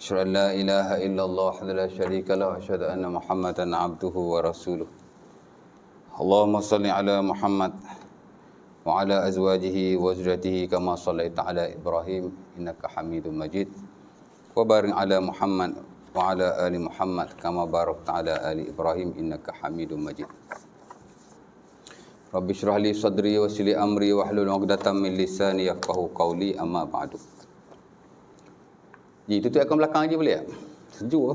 Asyhadu an la ilaha illallah wahdahu la syarika lahu wa asyhadu anna Muhammadan abduhu wa rasuluh. Allahumma salli ala Muhammad wa ala azwajihi wa zurriyyatihi kama shallaita ala Ibrahim innaka Hamidum Majid. Wa barik ala Muhammad wa ala ali Muhammad kama barakta ala ali Ibrahim innaka Hamidum Majid. Rabbi shrah li sadri wa yassir li amri wahlul 'uqdatam min lisani yafqahu qawli, amma ba'du. Ji, tutup aircon belakang je boleh tak? Sejuk ke?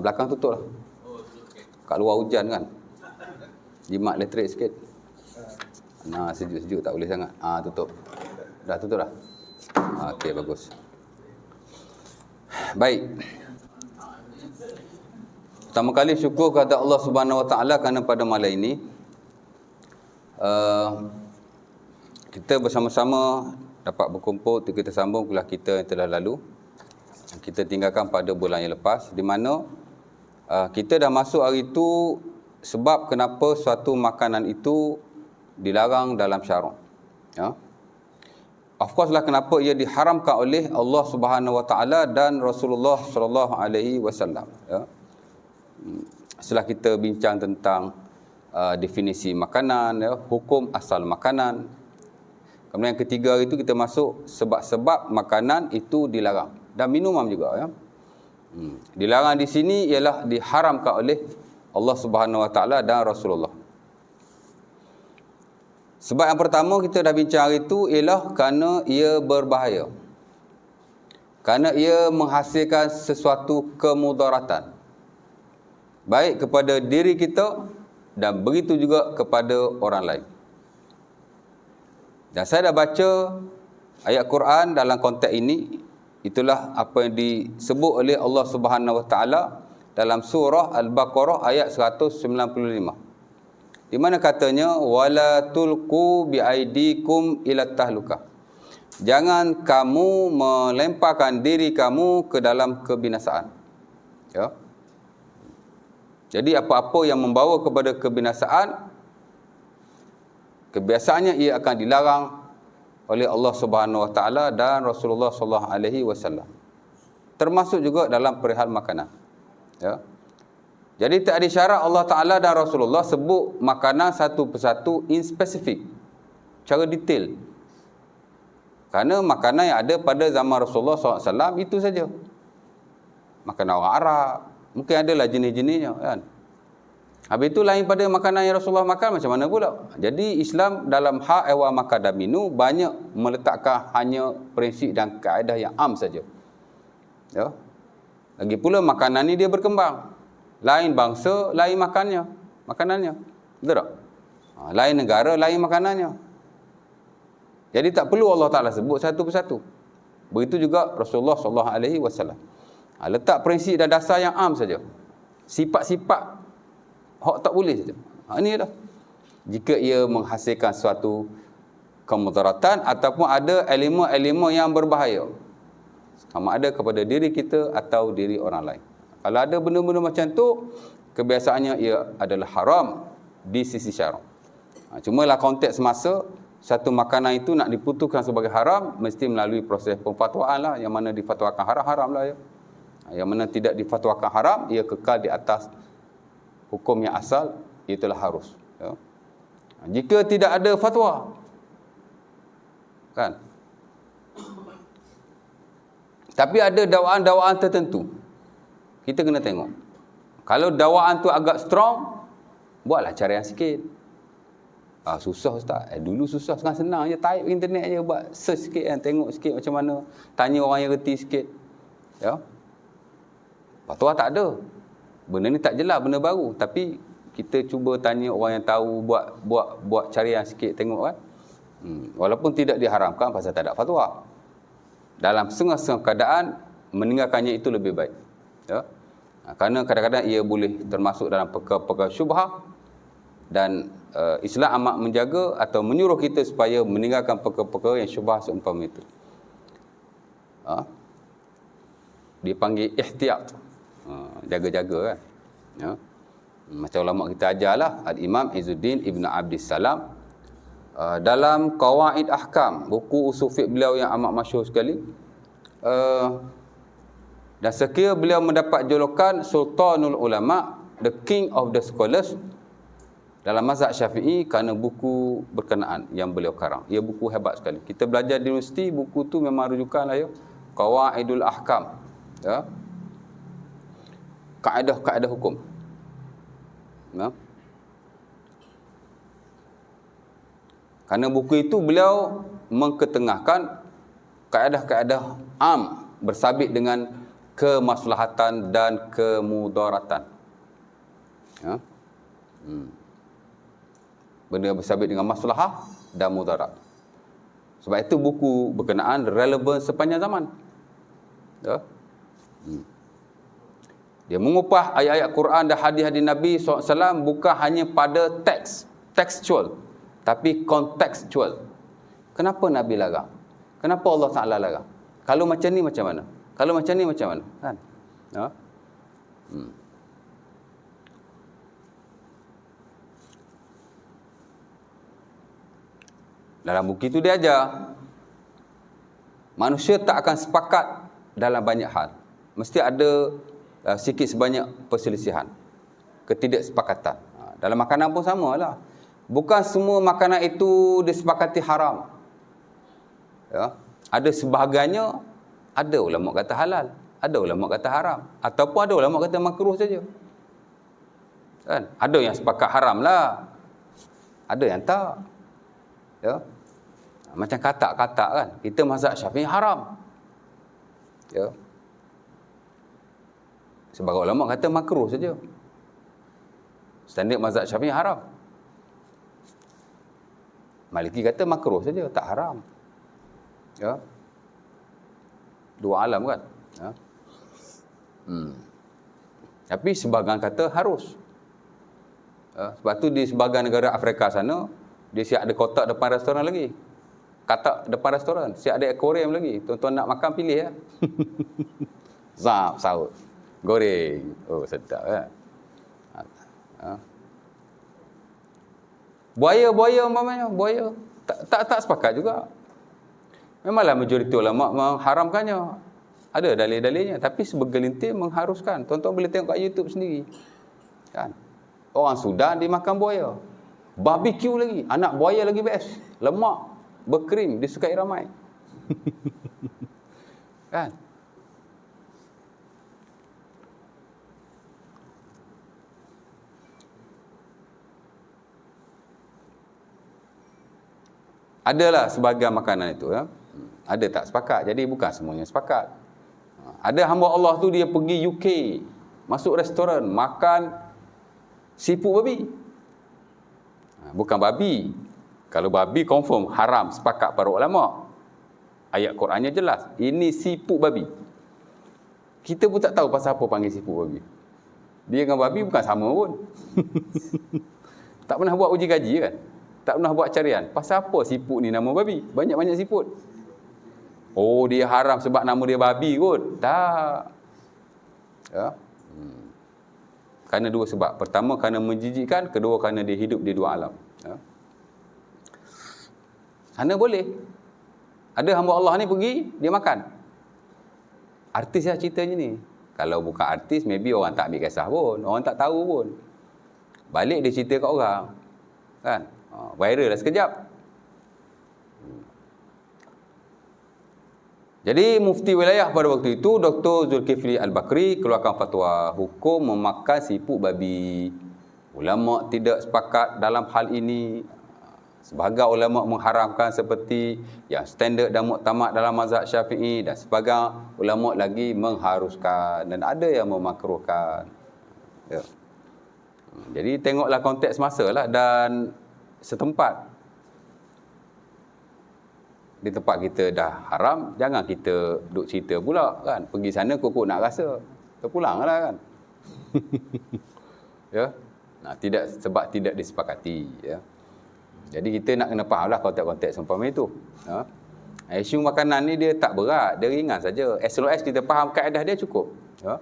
Belakang tutup lah. Kat luar hujan kan. Jimat elektrik sikit. Nah, sejuk-sejuk tak boleh sangat. Tutup. Dah tutup dah? Okey, bagus. Baik. Pertama kali syukur kepada Allah Subhanahu Wa Taala kerana pada malam ini kita bersama-sama dapat berkumpul untuk kita sambung kuliah kita yang telah lalu. Kita tinggalkan pada bulan yang lepas, di mana kita dah masuk hari itu sebab kenapa suatu makanan itu dilarang dalam syarak. Ya. Of course lah kenapa ia diharamkan oleh Allah Subhanahu Wa Taala dan Rasulullah sallallahu alaihi wasallam. Ya. Setelah kita bincang tentang definisi makanan, ya, hukum asal makanan. Kemudian yang ketiga itu kita masuk sebab-sebab makanan itu dilarang dan minuman juga, ya. Dilarang di sini ialah diharamkan oleh Allah Subhanahu Wa Taala dan Rasulullah. Sebab yang pertama kita dah bincang hari itu ialah kerana ia berbahaya. Kerana ia menghasilkan sesuatu kemudaratan, baik kepada diri kita dan begitu juga kepada orang lain. Dan saya dah baca ayat Quran dalam konteks ini. Itulah apa yang disebut oleh Allah Subhanahu Wa Taala dalam surah Al-Baqarah ayat 195. Di mana katanya wala tulqu biaidikum ila tahlukah. Jangan kamu melemparkan diri kamu ke dalam kebinasaan. Ya. Jadi apa-apa yang membawa kepada kebinasaan, kebiasaannya ia akan dilarang oleh Allah Subhanahu Wa Taala dan Rasulullah sallallahu alaihi wasallam. Termasuk juga dalam perihal makanan. Ya. Jadi tak ada syarat Allah Taala dan Rasulullah sebut makanan satu persatu in spesifik, cara detail. Kerana makanan yang ada pada zaman Rasulullah sallallahu alaihi wasallam itu saja. Makanan orang Arab, mungkin adalah jenis-jenisnya, kan. Habis itu lain pada makanan yang Rasulullah makan, macam mana pula? Jadi Islam dalam hak ehwal makan dan minum banyak meletakkan hanya prinsip dan kaedah yang am saja. Ya. Lagi pula makanan ni dia berkembang. Lain bangsa, lain makanannya. Betul tak? Lain negara, lain makanannya. Jadi tak perlu Allah Ta'ala sebut satu persatu. Begitu juga Rasulullah SAW. Letak prinsip dan dasar yang am saja. Sifat-sifat hak tak boleh saja. Ini dah. Jika ia menghasilkan suatu kemudaratan ataupun ada elemen-elemen yang berbahaya, sama ada kepada diri kita atau diri orang lain. Kalau ada benda-benda macam tu, kebiasaannya ia adalah haram di sisi syarak. Cumalah konteks masa satu makanan itu nak diputuskan sebagai haram, mesti melalui proses pemfatwaan lah. Yang mana difatwakan haram lah, ya. Yang mana tidak difatwakan haram, ia kekal di atas hukum yang asal, itulah harus. Ya. Jika tidak ada fatwa, kan? Tapi ada dakwaan-dakwaan tertentu, kita kena tengok. Kalau dakwaan tu agak strong, buatlah carian sikit. Susah Ustaz. Dulu susah, sekarang senang je. Type internet je, buat search sikit kan, tengok sikit macam mana, tanya orang yang reti sikit. Ya. Fatwa tak ada. Benda ni tak jelas, benda baru. Tapi kita cuba tanya orang yang tahu, buat carian sikit, tengok kan. Walaupun tidak diharamkan pasal tak ada fatwa. Dalam setengah-setengah keadaan, meninggalkannya itu lebih baik. Ya. Kerana kadang-kadang ia boleh termasuk dalam perkara-perkara syubhah. Dan Islam amat menjaga atau menyuruh kita supaya meninggalkan perkara-perkara yang syubhah seumpama itu. Dipanggil ihtiyat. Jaga-jaga kan. Ya. Macam ulama kita ajarlah, Al-Imam Izzuddin Ibn Abdissalam dalam Qawaid Ahkam, buku usul fiqh beliau yang amat masyhur sekali, Dan sekiranya beliau mendapat julukan Sultanul Ulama, the King of the Scholars, dalam mazhab Syafi'i, kerana buku berkenaan yang beliau karang. Ia buku hebat sekali. Kita belajar di universiti, buku tu memang rujukan lah ya. Qawaidul Ahkam. Ya. Kaedah-kaedah hukum. Ya. Kerana buku itu beliau mengketengahkan kaedah-kaedah am bersabit dengan kemaslahatan dan kemudaratan. Ya. Benda bersabit dengan maslahah dan mudarat. Sebab itu buku berkenaan relevan sepanjang zaman. Ya. Dia mengupah ayat-ayat Quran dan hadis-hadis Nabi SAW bukan hanya pada teks, tekstual, tapi kontekstual. Kenapa Nabi larang? Kenapa Allah Ta'ala larang? Kalau macam ni macam mana? Kalau macam ni macam mana? Kan? Ya. Dalam buku itu dia ajar manusia tak akan sepakat dalam banyak hal. Mesti ada sikit sebanyak perselisihan, ketidaksepakatan. Dalam makanan pun sama lah. Bukan semua makanan itu disepakati haram. Ya. Ada sebahagiannya, ada ulama kata halal, ada ulama kata haram, ataupun ada ulama kata makruh saja. Kan? Ada yang sepakat haram lah, ada yang tak. Ya. Macam katak-katak kan, kita mazhab Syafi'i haram. Ya. Sebagai ulama kata makruh saja. Standard mazhab Syafi'i haram. Maliki kata makruh saja, tak haram. Ya. Dua alam kan. Ya. Tapi sebahagian kata harus. Ya. Sebab tu di sebahagian negara Afrika sana, dia siap ada kotak depan restoran lagi. Katak depan restoran, siap ada aquarium lagi. Tuan-tuan nak makan pilih ya. Zap, saut. Goreng. Oh, sedap kan. Ha. Buaya umpamanya, buaya. Tak sepakat juga. Memanglah majoriti ulama mengharamkannya. Ada dalil-dalilnya, tapi sebergelintir mengharuskan. Tuan-tuan boleh tengok kat YouTube sendiri. Kan? Orang Sudan dia makan buaya. Barbecue lagi, anak buaya lagi best. Lemak, berkrim, disukai ramai. Kan? Adalah sebahagian makanan itu ya. Ada tak sepakat, jadi bukan semuanya sepakat. Ada hamba Allah tu dia pergi UK, masuk restoran, makan siput babi. Bukan babi. Kalau babi confirm haram, sepakat para ulama. Ayat Qurannya jelas, ini siput babi. Kita pun tak tahu pasal apa panggil siput babi. Dia dengan babi bukan sama pun. Tak pernah buat uji kaji kan? Tak pernah buat carian. Pasal apa siput ni nama babi? Banyak-banyak siput. Oh, dia haram sebab nama dia babi kot. Tak. Ya. Kerana dua sebab. Pertama, kerana menjijikkan. Kedua, kerana dia hidup di dua alam. Ya. Sana boleh. Ada hamba Allah ni pergi, dia makan. Artis lah ceritanya ni. Kalau bukan artis, maybe orang tak ambil kisah pun. Orang tak tahu pun. Balik dia cerita kat orang. Kan? Viral lah sekejap. Jadi mufti wilayah pada waktu itu Dr. Zulkifli Al-Bakri keluarkan fatwa hukum memakan siput babi. Ulama tidak sepakat dalam hal ini. Sebahagian ulama mengharamkan seperti yang standard dan muktamad dalam mazhab Syafi'i, dan sebahagian ulama lagi mengharuskan, dan ada yang memakruhkan. Ya. Jadi tengoklah konteks masa lah dan setempat. Di tempat kita dah haram, jangan kita duk cerita pula kan. Pergi sana kok nak rasa. Terpulanglah kan. Ya. Nah, sebab tidak disepakati ya. Jadi kita nak kena fahamlah konteks-konteks seumpama itu. Ha? Isu makanan ni dia tak berat, dia ringan saja. As long as kita faham kaedah dia cukup. Ya.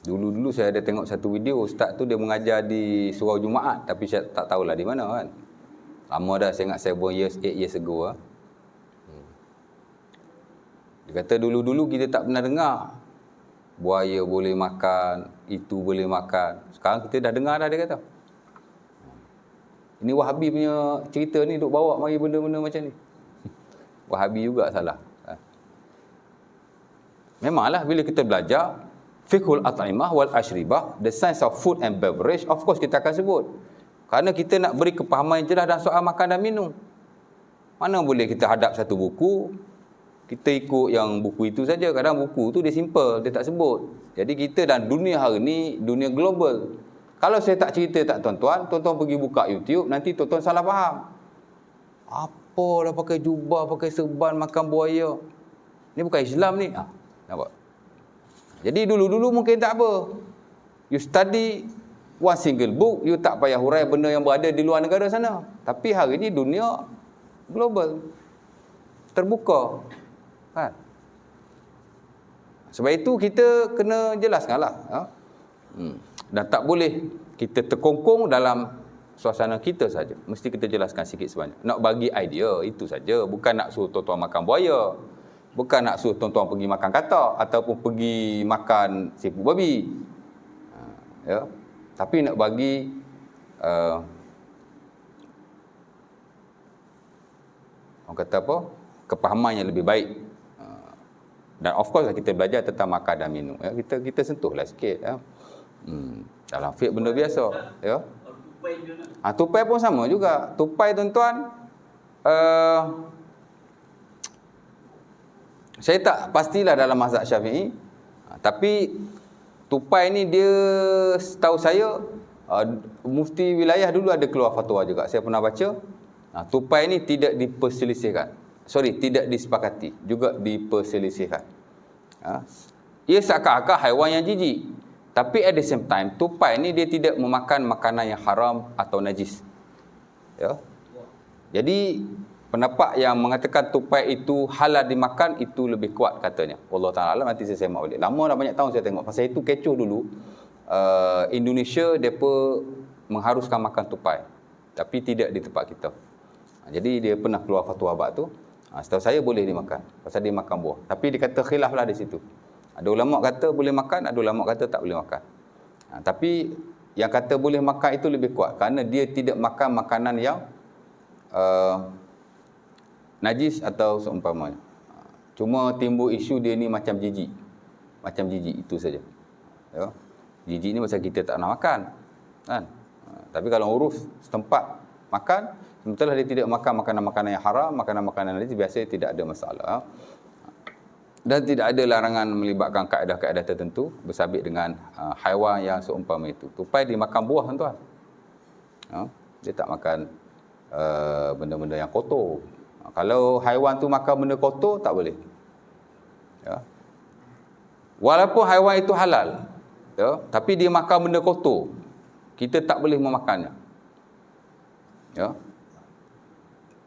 Dulu-dulu saya ada tengok satu video, ustaz tu dia mengajar di surau Jumaat, tapi saya tak tahulah di mana kan. Lama dah, saya ingat 8 years ago lah. Dia kata dulu-dulu kita tak pernah dengar buaya boleh makan, itu boleh makan. Sekarang kita dah dengar dah, dia kata. Ini Wahabi punya cerita ni, duk bawa mari benda-benda macam ni. Wahabi juga salah. Memanglah bila kita belajar fiqhul at'imah wal ashribah, the science of food and beverage, of course kita akan sebut. Kerana kita nak beri kepahaman yang jelas dalam soal makan dan minum. Mana boleh kita hadap satu buku, kita ikut yang buku itu saja. Kadang buku tu dia simple, dia tak sebut. Jadi kita dalam dunia hari ni, dunia global. Kalau saya tak cerita tak tuan-tuan, tuan-tuan pergi buka YouTube, nanti tuan-tuan salah faham. Apalah pakai jubah, pakai serban, makan buaya. Ni bukan Islam ni. Nampak? Jadi dulu-dulu mungkin tak apa. You study one single book, you tak payah hurai benda yang berada di luar negara sana. Tapi hari ni dunia global, terbuka. Kan? Sebab itu kita kena jelaskanlah. Dan tak boleh kita terkongkong dalam suasana kita saja. Mesti kita jelaskan sikit sebanyak. Nak bagi idea, itu saja. Bukan nak suruh tuan-tuan makan buaya. Bukan nak suruh tuan-tuan pergi makan katak ataupun pergi makan seafood babi. Ya. Tapi nak bagi orang kata apa? Kepahaman yang lebih baik. Dan of course kita belajar tentang makan dan minum. Ya. Kita sentuhlah sikit. Ya. Dalam fiqh benda biasa. Ya. Tupai pun sama juga. Tupai tuan-tuan, saya tak pastilah dalam mazhab Syafi'i, tapi tupai ni dia setahu saya mufti wilayah dulu ada keluar fatwa juga. Saya pernah baca, tupai ni tidak diperselisihkan. Tidak disepakati, juga diperselisihkan. Ia seakan-akan haiwan yang jijik. Tapi at the same time, tupai ni dia tidak memakan makanan yang haram atau najis. Ya. Jadi pendapat yang mengatakan tupai itu halal dimakan itu lebih kuat katanya. Allah Ta'ala nanti saya semak balik. Lama dah banyak tahun saya tengok. Pasal itu kecoh dulu. Indonesia mereka mengharuskan makan tupai. Tapi tidak di tempat kita. Jadi dia pernah keluar fatwa bab tu. Setahu saya boleh dimakan. Pasal dia makan buah. Tapi dia kata khilaf lah di situ. Ada ulama kata boleh makan, ada ulama kata tak boleh makan. Tapi yang kata boleh makan itu lebih kuat. Kerana dia tidak makan makanan yang najis atau seumpamanya. Cuma timbul isu dia ni macam jijik. Macam jijik, itu saja. Ya. Jijik ni pasal kita tak nak makan. Kan? Tapi kalau urus setempat makan, sementara dia tidak makan makanan-makanan yang haram, makanan-makanan najis, biasanya tidak ada masalah. Dan tidak ada larangan melibatkan kaedah-kaedah tertentu bersabit dengan haiwan yang seumpama itu. Tupai dia makan buah tuan-tuan. Dia tak makan benda-benda yang kotor. Kalau haiwan tu makan benda kotor, tak boleh. Ya. Walaupun haiwan itu halal, ya, tapi dia makan benda kotor, kita tak boleh memakannya. Ya.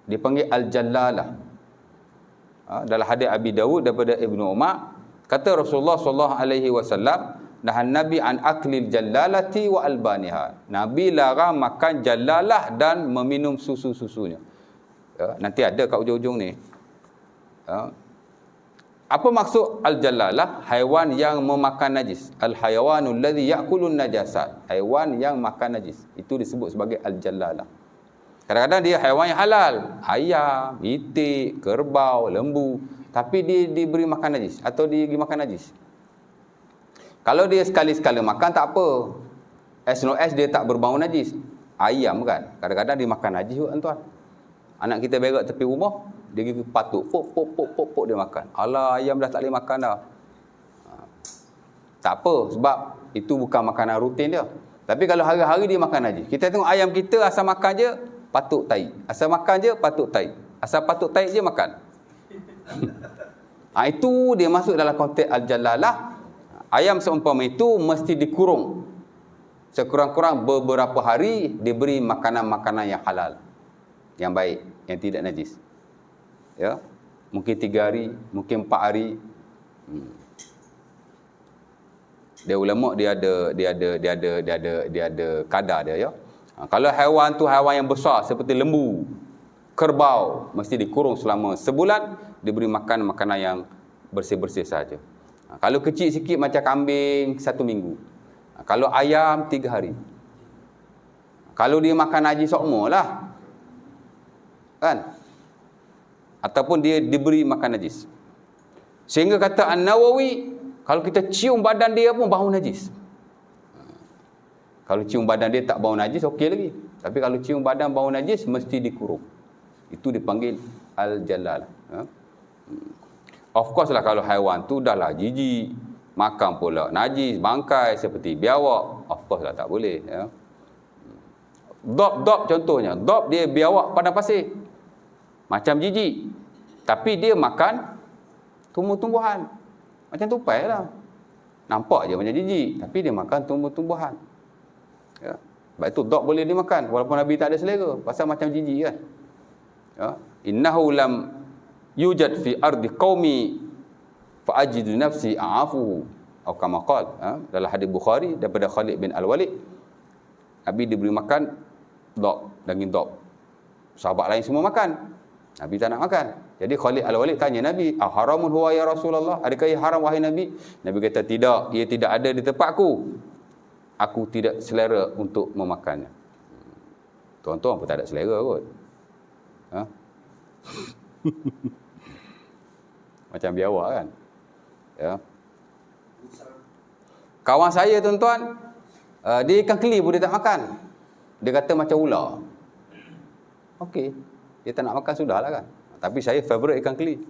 Dipanggil al-jallalah. Dalam hadis Abi Dawud daripada Ibnu Umar, kata Rasulullah sallallahu alaihi wasallam, nahan Nabi an aklil jallalati wa albaniha. Nabi larang makan jallalah dan meminum susu-susunya. Ya, nanti ada kat ujung-ujung ni. Ya. Apa maksud al-jallalah? Haiwan yang memakan najis. Al-hayawanul ladzi ya'kulun najasat. Haiwan yang makan najis. Itu disebut sebagai al-jallalah. Kadang-kadang dia haiwan yang halal. Ayam, itik, kerbau, lembu. Tapi dia diberi makan najis. Atau dia pergi makan najis. Kalau dia sekali-sekala makan, tak apa. As long as dia tak berbau najis. Ayam kan, kadang-kadang dia makan najis juga tuan. Anak kita berak tepi rumah, dia pergi patuk. Pok, dia makan. Alah, ayam dah tak boleh makan dah. Tak apa, sebab itu bukan makanan rutin dia. Tapi kalau hari-hari dia makan najis. Kita tengok ayam kita asal makan je, patuk tai. Asal makan je, patuk tai. Asal patuk tai je makan. Itu dia masuk dalam konteks al-jallalah. Ayam seumpama itu mesti dikurung. Sekurang-kurang beberapa hari diberi makanan-makanan yang halal. Yang baik, yang tidak najis. Ya. Mungkin 3 hari, mungkin 4 hari. Dia ulama dia ada kadar dia ya. Kalau haiwan tu haiwan yang besar seperti lembu, kerbau, mesti dikurung selama sebulan, diberi makan makanan yang bersih-bersih saja. Kalau kecil sikit macam kambing 1 minggu. Kalau ayam 3 hari. Kalau dia makan najis sokmo lah. Kan? Ataupun dia diberi makan najis. Sehingga kata An-Nawawi, kalau kita cium badan dia pun bau najis. Kalau cium badan dia tak bau najis, okey lagi. Tapi kalau cium badan bau najis, mesti dikurung. Itu dipanggil Al-Jalal. Of course lah kalau haiwan tu dah lah jijik, makan pula najis, bangkai seperti biawak, of course lah tak boleh. Ya. Dop contohnya. Dop dia biawak padang pasir. Macam jijik. Tapi dia makan tumbuh-tumbuhan. Macam tupai lah. Nampak je macam jijik. Tapi dia makan tumbuh-tumbuhan. Ya. Sebab itu dog boleh dimakan. Walaupun Nabi tak ada selera. Pasal macam jijik kan. Ya. Innahu lam yujad fi ardi qaumi fa'ajidu nafsi a'afuhu. Atau kama qala. Dalam hadis Bukhari daripada Khalid bin Al-Walid. Nabi diberi makan dog. Daging dog. Sahabat lain semua makan. Nabi tak nak makan. Jadi Khalid Al-Walid tanya Nabi, haramun huwa ya Rasulullah? Adakah ia haram wahai Nabi? Nabi kata, tidak. Ia tidak ada di tempatku. Aku tidak selera untuk memakannya. Tuan-tuan pun tak ada selera kot. Ha? Macam biawak kan? Ya. Kawan saya tuan-tuan, dia ikan keli pun dia tak makan. Dia kata macam ular. Okey. Dia tak nak makan sudahlah kan. Tapi saya favourite ikan keli.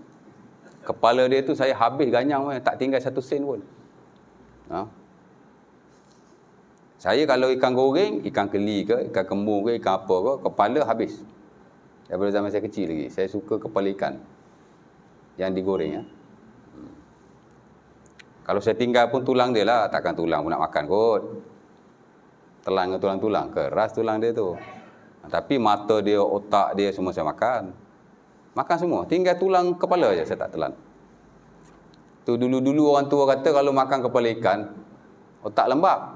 Kepala dia tu saya habis ganyang pun, tak tinggal 1 sen pun. Saya kalau ikan goreng, ikan keli ke, ikan kembung ke, ikan apa ke, kepala habis. Daripada zaman saya kecil lagi. Saya suka kepala ikan yang digoreng. Kalau saya tinggal pun tulang dia lah. Takkan tulang pun nak makan kot. Telan dengan tulang-tulang. Keras tulang dia tu. Tapi mata dia, otak dia semua saya makan. Makan semua. Tinggal tulang kepala je saya tak telan. Tu dulu-dulu orang tua kata kalau makan kepala ikan, otak lembab.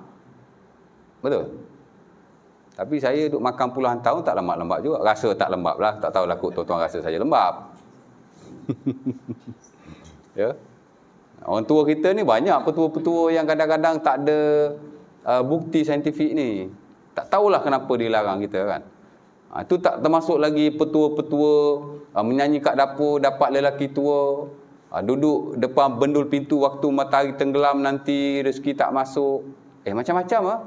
Betul? Tapi saya duk makan puluhan tahun tak lembab-lembab juga. Rasa tak lembab lah. Tak tahulah kot tuan-tuan rasa saya lembab. Ya. Orang tua kita ni banyak petua-petua yang kadang-kadang tak ada bukti saintifik ni. Tak tahulah kenapa dilarang kita kan. Itu tak termasuk lagi petua-petua menyanyi kat dapur, dapat lelaki tua, duduk depan bendul pintu waktu matahari tenggelam nanti rezeki tak masuk. Macam-macam lah.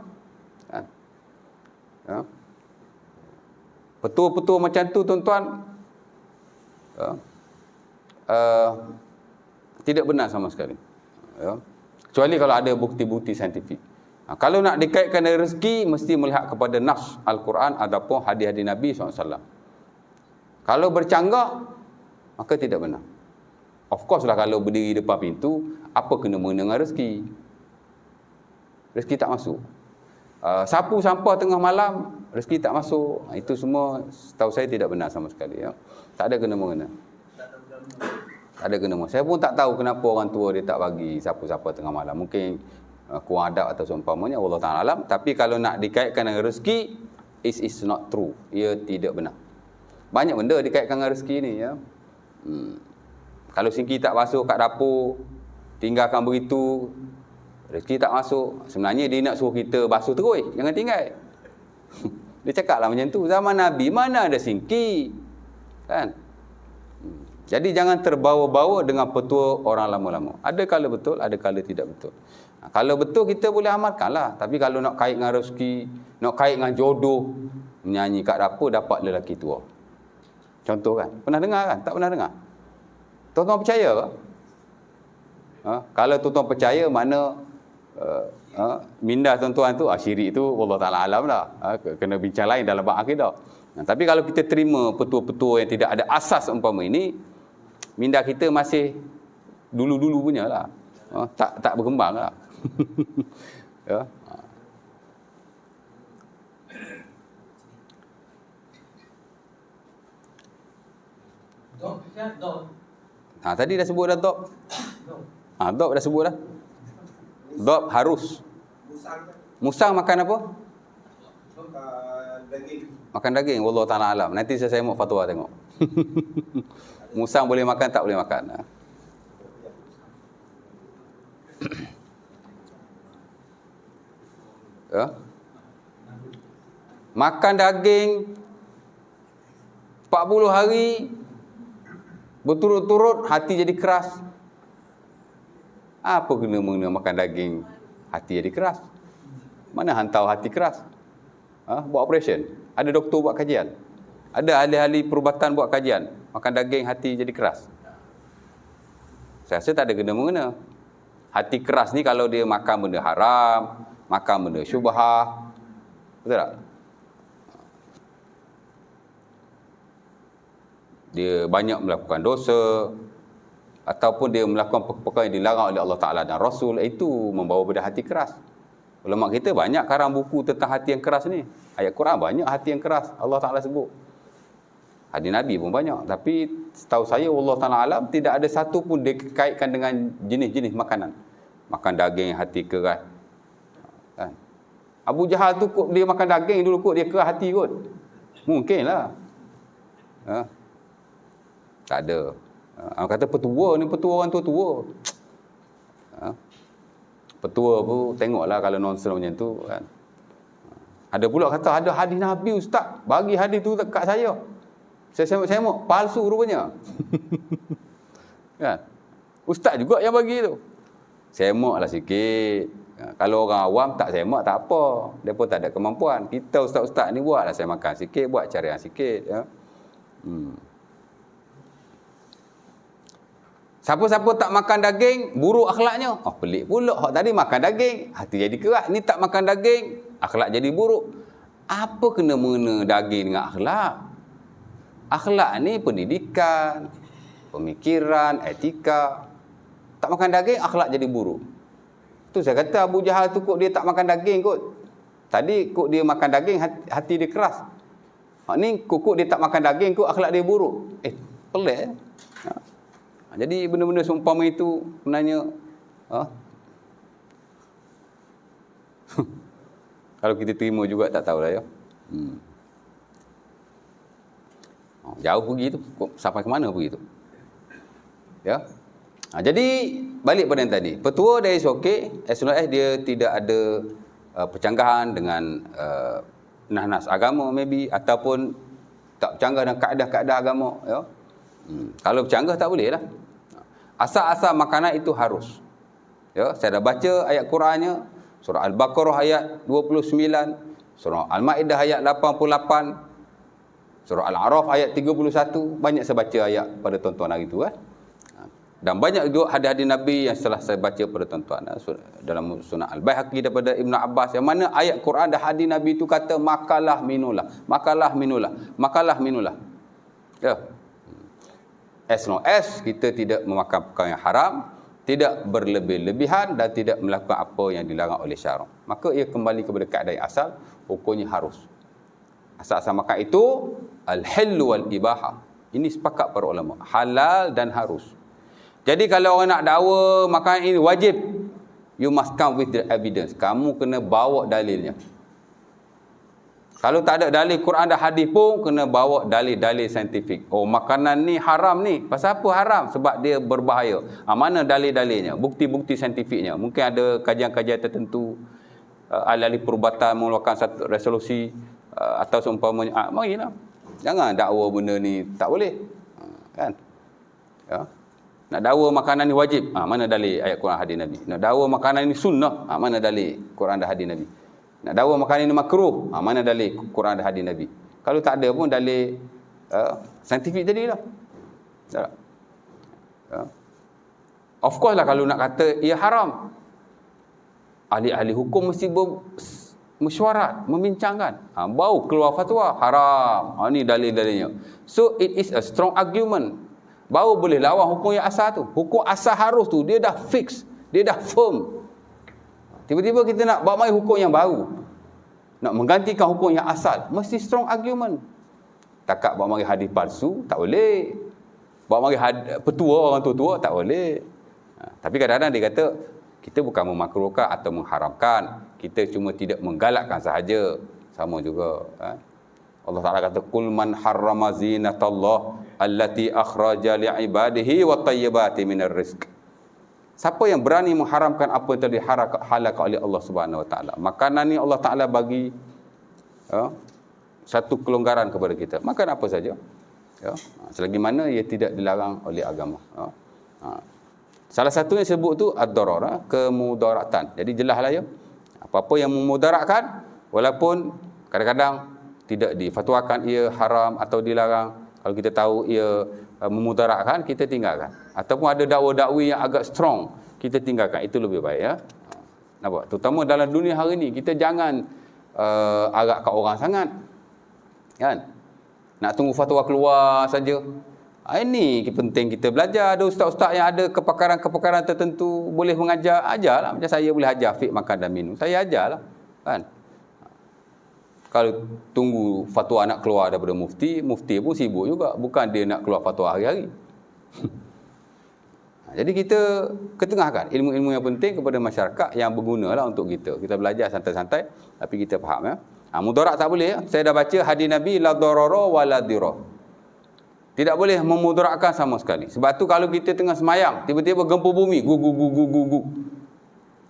Ya. Petua-petua macam tu tuan-tuan tidak benar sama sekali. Ya. Kecuali kalau ada bukti-bukti saintifik. Kalau nak dikaitkan dengan rezeki, mesti melihat kepada nas Al-Quran ataupun hadis-hadis Nabi SAW. Kalau bercanggah, maka tidak benar. Of course lah kalau berdiri depan pintu, apa kena mengena dengan rezeki? Rezeki tak masuk. Sapu sampah tengah malam, rezeki tak masuk. Itu semua setahu saya tidak benar sama sekali. Ya. Tak ada kena mengena. Tak ada kena mengena. Saya pun tak tahu kenapa orang tua dia tak bagi sapu sampah tengah malam. Mungkin kurang adab atau seumpamanya, Allah Ta'ala alam. Tapi kalau nak dikaitkan dengan rezeki, it is not true. Ia tidak benar. Banyak benda dikaitkan dengan rezeki ni ya. Kalau sinki tak masuk kat dapur, tinggalkan begitu, rezeki tak masuk. Sebenarnya dia nak suruh kita basuh terus, jangan tinggal. Dia cakaplah macam tu. Zaman Nabi mana ada sinki? Kan? Jadi jangan terbawa-bawa dengan petua orang lama-lama. Ada kala betul, ada kala tidak betul. Kalau betul kita boleh amalkanlah. Tapi kalau nak kait dengan rezeki, nak kait dengan jodoh, menyanyi kat dapur dapat lelaki tua. Contoh kan? Pernah dengar kan? Tak pernah dengar? Tuan-tuan percaya ke? Kalau tuan-tuan percaya, mana minda tuan-tuan tu, syirik tu Allah Ta'ala alam lah. Kena bincang lain dalam bab akidah. Tapi kalau kita terima petua-petua yang tidak ada asas umpama ini, minda kita masih dulu-dulu punya lah. Tak berkembang lah. Ya. Tadi dah sebut dah dog. Dog dah sebut dah. Dhab harus. Musang makan apa? Daging. Makan daging. Wallahu ta'ala alam. Nanti saya mau fatwa tengok. Musang boleh makan, tak boleh makan. Ya. Makan daging 40 hari berturut-turut, hati jadi keras. Apa kena-mengena makan daging hati jadi keras? Mana hantar hati keras? Buat operation. Ada doktor buat kajian. Ada ahli-ahli perubatan buat kajian. Makan daging hati jadi keras. Saya rasa tak ada kena-mengena. Hati keras ni kalau dia makan benda haram, makan benda syubhah. Betul tak? Dia banyak melakukan dosa, ataupun dia melakukan perkara yang dilarang oleh Allah Ta'ala dan Rasul, itu membawa pada hati keras. Ulama kita banyak karang buku tentang hati yang keras ni. Ayat Quran banyak hati yang keras Allah Ta'ala sebut. Hadis Nabi pun banyak. Tapi setahu saya, Allah Ta'ala alam, tidak ada satu pun dikaitkan dengan jenis-jenis makanan. Makan daging hati keras. Kan? Abu Jahal tu kot dia makan daging dulu kot dia keras hati kot. Mungkinlah. Tak ada. Orang kata petua ni, petua orang tua-tua. Petua pun tengoklah kalau nonsen macam tu kan. Ada pula kata ada hadis Nabi ustaz, bagi hadis tu dekat saya. Saya semok palsu rupanya. Kan? Ustaz juga yang bagi tu. Semoklah sikit. Kalau orang awam tak semak tak apa. Dia pun tak ada kemampuan. Kita ustaz-ustaz ni buatlah saya makan sikit, buat carian sikit ya. Siapa-siapa tak makan daging, buruk akhlaknya. Pelik pula. Hak tadi makan daging, hati jadi keras. Ni tak makan daging, akhlak jadi buruk. Apa kena-mengena daging dengan akhlak? Akhlak ni pendidikan, pemikiran, etika. Tak makan daging, akhlak jadi buruk. Tu saya kata Abu Jahal tu kot dia tak makan daging kot. Tadi kot dia makan daging, hati dia keras. Ni kot dia tak makan daging kot, akhlak dia buruk. Pelik. Jadi benda-benda seumpama itu sebenarnya kalau kita terima juga tak tahulah ya. Jauh pergi tu, sampai ke mana pergi tu? Ya. Jadi balik pada yang tadi. Petua dari SOK, as long as dia tidak ada percanggahan dengan nas-nas agama maybe, ataupun tak bercanggah dengan kaedah-kaedah agama ya. Kalau bercanggah tak boleh lah. Asal-asal makanan itu harus. Ya, saya dah baca ayat Qurannya, surah Al-Baqarah ayat 29, surah Al-Maidah ayat 88, surah Al-A'raf ayat 31. Banyak saya baca ayat pada tuan-tuan hari itu kan. Dan banyak juga hadis-hadis Nabi yang setelah saya baca pada tuan-tuan dalam Sunan Al-Baihaqi daripada Ibn Abbas, yang mana ayat Quran dan hadis Nabi itu kata makalah minulah, makalah minulah, makalah minulah. Ya. As long as kita tidak memakan perkara yang haram, tidak berlebih-lebihan dan tidak melakukan apa yang dilarang oleh syarak, maka ia kembali kepada kaedah yang asal, hukumnya harus. Asal-asal makan itu al-hil wal ibahah. Ini sepakat para ulama, halal dan harus. Jadi kalau orang nak dakwa makanan ini wajib, you must come with the evidence. Kamu kena bawa dalilnya. Kalau tak ada dalil Quran dan hadis pun kena bawa dalil-dalil saintifik. Oh, makanan ni haram ni. Pasal apa haram? Sebab dia berbahaya. Mana dalil-dalilnya? Bukti-bukti saintifiknya. Mungkin ada kajian-kajian tertentu, ahli-ahli perubatan mengeluarkan satu resolusi atau seumpamanya. Marilah. Jangan dakwa benda ni tak boleh. Kan? Ya. Nak dakwa makanan ni wajib. Mana dalil ayat Quran hadis Nabi? Nak dakwa makanan ni sunnah. Mana dalil Quran dan hadis Nabi? Nak dakwa makanan ini makruh, mana dalil Quran dan hadis Nabi? Kalau tak ada pun dalil saintifik tadilah. Tak? Of course lah kalau nak kata ia haram, ahli-ahli hukum mesti mesyuarat, membincangkan. Baru keluar fatwa haram. Ni dalil-dalilnya. So it is a strong argument. Baru boleh lawan hukum yang asal tu. Hukum asal harus tu dia dah fix, dia dah firm. Tiba-tiba kita nak bawa mai hukum yang baru, nak menggantikan hukum yang asal, mesti strong argument. Takat bawa mari hadis palsu tak boleh. Bawa mari petua orang tua-tua tak boleh. Tapi kadang-kadang dia kata Kita bukan memakruhkan atau mengharamkan. Kita cuma tidak menggalakkan sahaja. Sama juga. Allah Ta'ala kata, Qul man harrama zinatallah allati akhraja li'ibadihi wa tayyibati minar rizq. Siapa yang berani mengharamkan apa yang telah dihalalkan oleh Allah Subhanahu Wa Ta'ala. Makanan ni Allah Ta'ala bagi satu kelonggaran kepada kita. Makan apa saja. Selagi mana ia tidak dilarang oleh agama. Salah satu yang sebut tu ad-darar, kemudaratan. Jadi jelaslah ya. Apa-apa yang memudaratkan, walaupun kadang-kadang tidak difatwakan ia haram atau dilarang. Kalau kita tahu ia memudaratkan, kita tinggalkan. Ataupun ada dakwa-dakwi yang agak strong, kita tinggalkan. Itu lebih baik ya. Nampak? Terutama dalam dunia hari ni, kita jangan agak kat orang sangat. Kan? Nak tunggu fatwa keluar saja. Ini penting kita belajar. Ada ustaz-ustaz yang ada kepakaran-kepakaran tertentu, boleh mengajar, ajarlah. Macam saya boleh ajar fiqh makan dan minum, saya ajarlah. Kan? Kalau tunggu fatwa nak keluar daripada mufti, mufti pun sibuk juga. Bukan dia nak keluar fatwa hari-hari. Jadi kita ketengahkan ilmu-ilmu yang penting kepada masyarakat yang bergunalah untuk kita. Kita belajar santai-santai, tapi kita faham ya. Mudarat tak boleh ya. Saya dah baca hadis Nabi, la darara wa la dirar. Tidak boleh memudaratkan sama sekali. Sebab tu kalau kita tengah semayang, tiba-tiba gempa bumi, gu gu gu gu gu gu.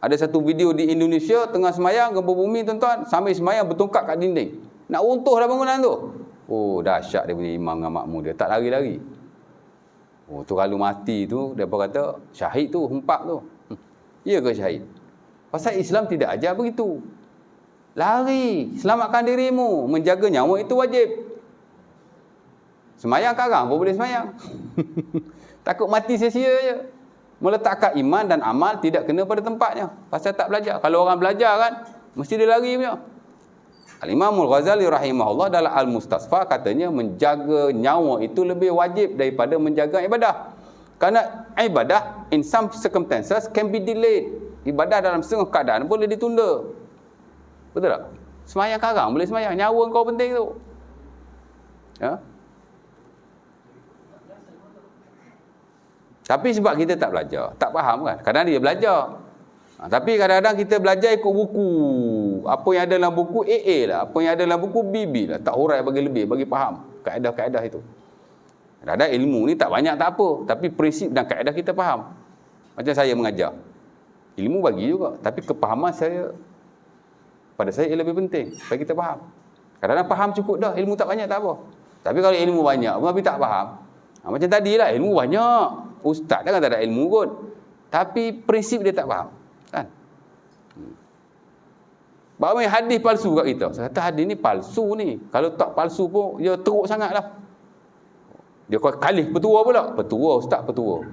Ada satu video di Indonesia, tengah semayang, gempa bumi tuan-tuan, sambil semayang bertungkat kat dinding. Nak runtuh dah bangunan tu. Oh, dahsyat dia punya imam dengan makmum dia. Tak lari-lari. Oh, tu kalau mati tu, dia kata, syahid tu, hempak tu. Ya ke syahid? Pasal Islam tidak ajar begitu. Lari, selamatkan dirimu. Menjaga nyawa itu wajib. Semayang karang pun boleh semayang. Takut mati sia-sia je. Meletakkan iman dan amal tidak kena pada tempatnya. Pasal tak belajar. Kalau orang belajar kan, mesti dia lari punya. Al-Imam Al-Ghazali rahimahullah dalam Al-Mustasfa katanya menjaga nyawa itu lebih wajib daripada menjaga ibadah. Kerana ibadah in some circumstances can be delayed. Ibadah dalam setengah keadaan boleh ditunda. Betul tak? Semayang karang boleh semayang. Nyawa kau penting tu. Ya? Tapi sebab kita tak belajar, tak faham kan. Kadang dia belajar. Tapi kadang-kadang kita belajar ikut buku. Apa yang ada dalam buku AA lah. Apa yang ada dalam buku BB lah. Tak hurai bagi lebih, bagi faham kaedah-kaedah itu. Kadang-kadang ilmu ni tak banyak tak apa. Tapi prinsip dan kaedah kita faham. Macam saya mengajar. Ilmu bagi juga. Tapi kepahaman saya, pada saya ia lebih penting. Supaya kita faham. Kadang-kadang faham cukup dah. Ilmu tak banyak tak apa. Tapi kalau ilmu banyak tapi tak faham. Macam tadi lah, ilmu banyak. Ustaz kan tak ada ilmu kot. Tapi prinsip dia tak faham. Kan? Bahawa hadis palsu kat kita. Saya kata hadis ni palsu ni. Kalau tak palsu pun, dia teruk sangat lah. Dia kalih petua pula. Petua, ustaz petua.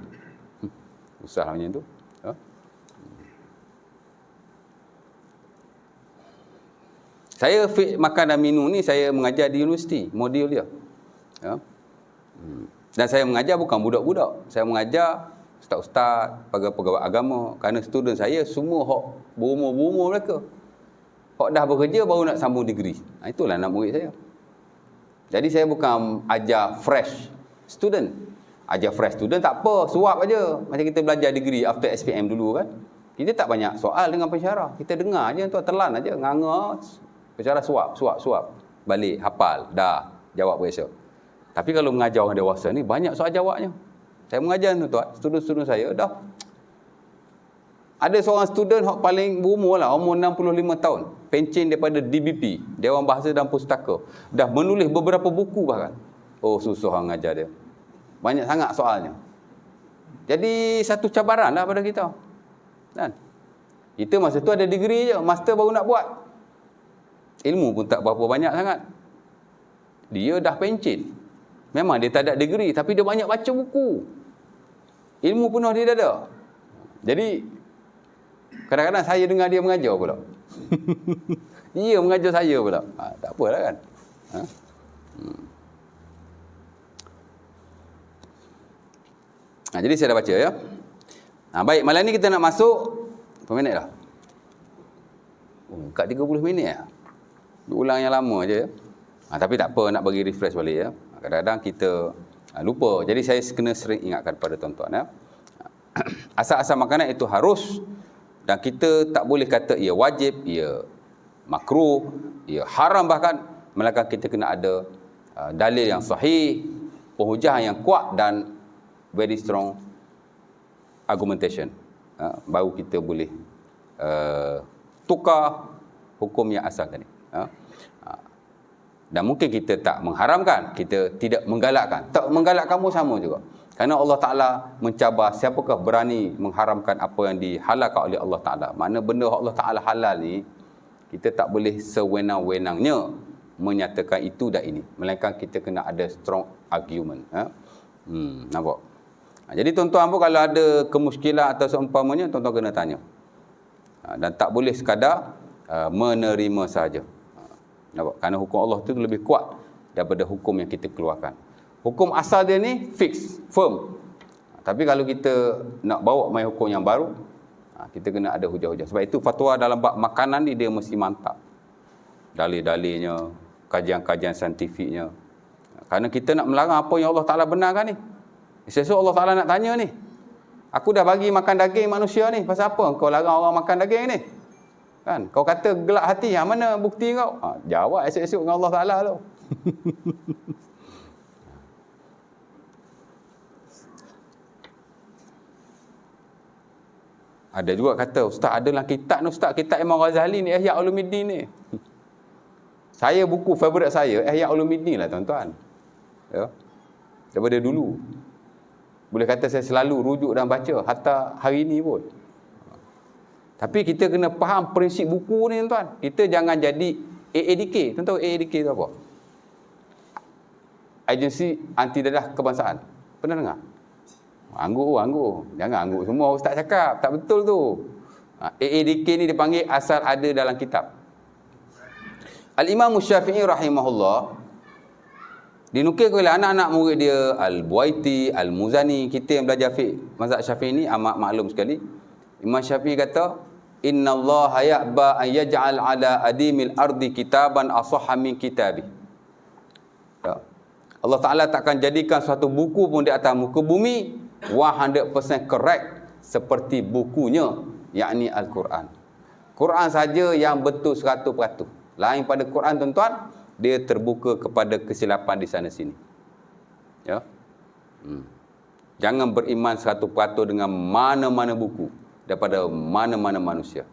Usah lah macam tu. Ha? Saya fiqh makan dan minum ni, saya mengajar di universiti. Modul dia. Ya? Dan saya mengajar bukan budak-budak. Saya mengajar ustaz-ustaz, pegawai agama. Kerana student saya semua hok berumur-umur mereka. Hok dah bekerja baru nak sambung degree. Itulah nak murid saya. Jadi saya bukan ajar fresh student. Ajar fresh student tak apa, suap aja. Macam kita belajar degree after SPM dulu kan. Kita tak banyak soal dengan pensyarah. Kita dengar aja, tuan telan aja, nganga. Pensyarah suap. Balik, hafal, dah, jawab biasa. Tapi kalau mengajar orang dewasa ni, banyak soal jawabnya. Saya mengajar tuan, student-student saya dah. Ada seorang student yang paling berumur lah, umur 65 tahun. Pencen daripada DBP, Dewan Bahasa dan Pustaka. Dah menulis beberapa buku bahkan. Oh, susah orang mengajar dia. Banyak sangat soalnya. Jadi, satu cabaran lah pada kita. Kan? Kita masa tu ada degree je, master baru nak buat. Ilmu pun tak berapa banyak sangat. Dia dah pencen. Memang dia tak ada degree, tapi dia banyak baca buku. Ilmu penuh dia ada. Jadi, kadang-kadang saya dengar dia mengajar pula. Dia mengajar saya pula. Tak apalah kan. Jadi saya dah baca ya. Baik, malam ni kita nak masuk berapa minit dah? Kat 30 minit ya. Ulang yang lama je ya. Tapi tak apa, nak bagi refresh balik ya. Kadang-kadang kita lupa. Jadi saya kena sering ingatkan pada tuan-tuan ya. Asal-asal makanan itu harus Dan kita tak boleh kata ia wajib, ia makruh, ia haram bahkan, melainkan kita kena ada dalil yang sahih, penghujah yang kuat dan very strong argumentation. Baru kita boleh tukar hukum yang asal tadi. Dan mungkin kita tak mengharamkan, kita tidak menggalakkan. Tak menggalakkan pun sama juga. Kerana Allah Ta'ala mencabar siapakah berani mengharamkan apa yang dihalalkan oleh Allah Ta'ala. Mana benda Allah Ta'ala halal ni, kita tak boleh sewenang-wenangnya menyatakan itu dan ini. Melainkan kita kena ada strong argument. Nampak? Jadi tuan-tuan pun kalau ada kemuskilan atau seumpamanya, tuan-tuan kena tanya. Dan tak boleh sekadar menerima sahaja. Nampak? Kerana hukum Allah itu lebih kuat daripada hukum yang kita keluarkan. Hukum asal dia ni fix, firm. Tapi kalau kita nak bawa main hukum yang baru, kita kena ada hujah-hujah. Sebab itu fatwa dalam bab makanan ni dia mesti mantap. Dalil-dalilnya, kajian-kajian saintifiknya. Kerana kita nak melarang apa yang Allah Ta'ala benarkan ni. Esok Allah Ta'ala nak tanya ni. Aku dah bagi makan daging manusia ni. Pasal apa kau larang orang makan daging ni? Kan? Kau kata gelak hati, yang mana bukti kau? Jawab esok-esok dengan Allah Ta'ala tu. Ada juga kata, Ustaz ada dalam kitab ni, Ustaz, kitab Imam Ghazali ni, Ihya Ulumuddin ni. Saya buku favorit saya, Ihya Ulumuddin lah tuan-tuan. Ya. Daripada dulu. Boleh kata saya selalu rujuk dan baca, hatta hari ni pun. Tapi kita kena faham prinsip buku ni tuan-tuan. Kita jangan jadi AADK. Tuan tahu AADK tu apa? Agensi Anti Dadah Kebangsaan. Pernah dengar? Anggur. Jangan anggur semua ustaz cakap. Tak betul tu. AADK ni dipanggil asal ada dalam kitab. Al-Imam Syafi'i rahimahullah dinukil oleh anak-anak murid dia, Al-Buaiti, Al-Muzani. Kita yang belajar fiqh mazhab Syafi'i ni amat maklum sekali. Imam Syafi'i kata, Inna Allah ya'ba an yaj'al ala adimil ardi kitaban asahha min kitabi. Ya. Allah Ta'ala takkan jadikan suatu buku pun di atas muka bumi 100% correct seperti bukunya, yakni Al-Quran. Quran saja yang betul 100%. Lain pada Quran tuan-tuan, dia terbuka kepada kesilapan di sana sini. Ya. Jangan beriman 100% dengan mana-mana buku daripada mana-mana manusia.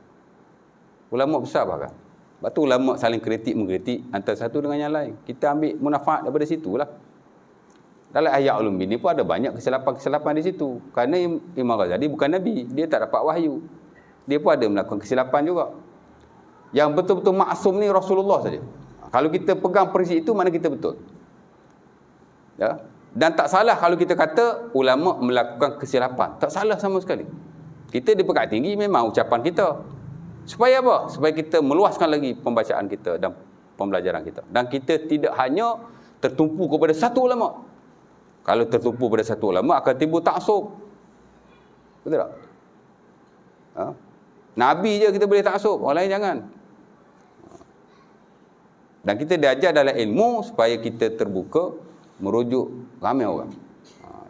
Ulama besar bahkan. Sebab tu ulama saling mengkritik antara satu dengan yang lain. Kita ambil manfaat daripada situlah. Dalam Ihya Ulumuddin ni pun ada banyak kesilapan-kesilapan di situ. Kerana Imam Ghazali bukan Nabi. Dia tak dapat wahyu. Dia pun ada melakukan kesilapan juga. Yang betul-betul maksum ni Rasulullah saja. Kalau kita pegang prinsip itu, mana kita betul. Ya? Dan tak salah kalau kita kata ulama melakukan kesilapan. Tak salah sama sekali. Kita di pekat tinggi memang ucapan kita. Supaya apa? Supaya kita meluaskan lagi pembacaan kita dan pembelajaran kita. Dan kita tidak hanya tertumpu kepada satu ulama. Kalau tertumpu pada satu ulama akan timbul taksub. Betul tak? Nabi je kita boleh taksub, orang lain jangan. Dan kita diajar dalam ilmu supaya kita terbuka merujuk ramai orang.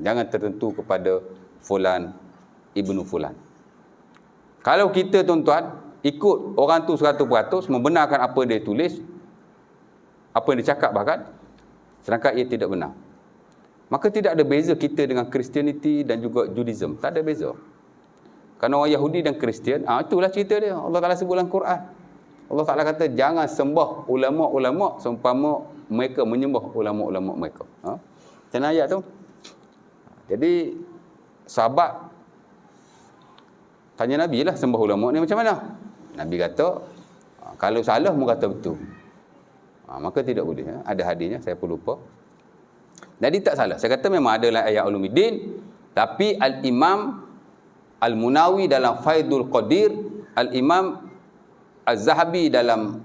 Jangan tertentu kepada fulan ibnu fulan. Kalau kita tuan-tuan ikut orang tu 100% membenarkan apa dia tulis, apa yang dia cakap bahkan, sedangkan ia tidak benar, maka tidak ada beza kita dengan Christianity dan juga Judaism. Tak ada beza. Kerana orang Yahudi dan Kristian, itulah cerita dia. Allah Ta'ala sebut dalam Quran. Allah Ta'ala kata, jangan sembah ulama-ulama seumpama mereka menyembah ulama-ulama mereka. Macam ayat tu. Jadi, sahabat tanya Nabi lah, sembah ulama ni macam mana? Nabi kata, kalau salah, mu kata betul. Maka tidak boleh. Ada hadisnya, saya pun lupa. Jadi tak salah. Saya kata memang ada dalam Ihya Ulumuddin, tapi Al-Imam Al-Munawi dalam Faidul Qadir, Al-Imam Az-Zahabi dalam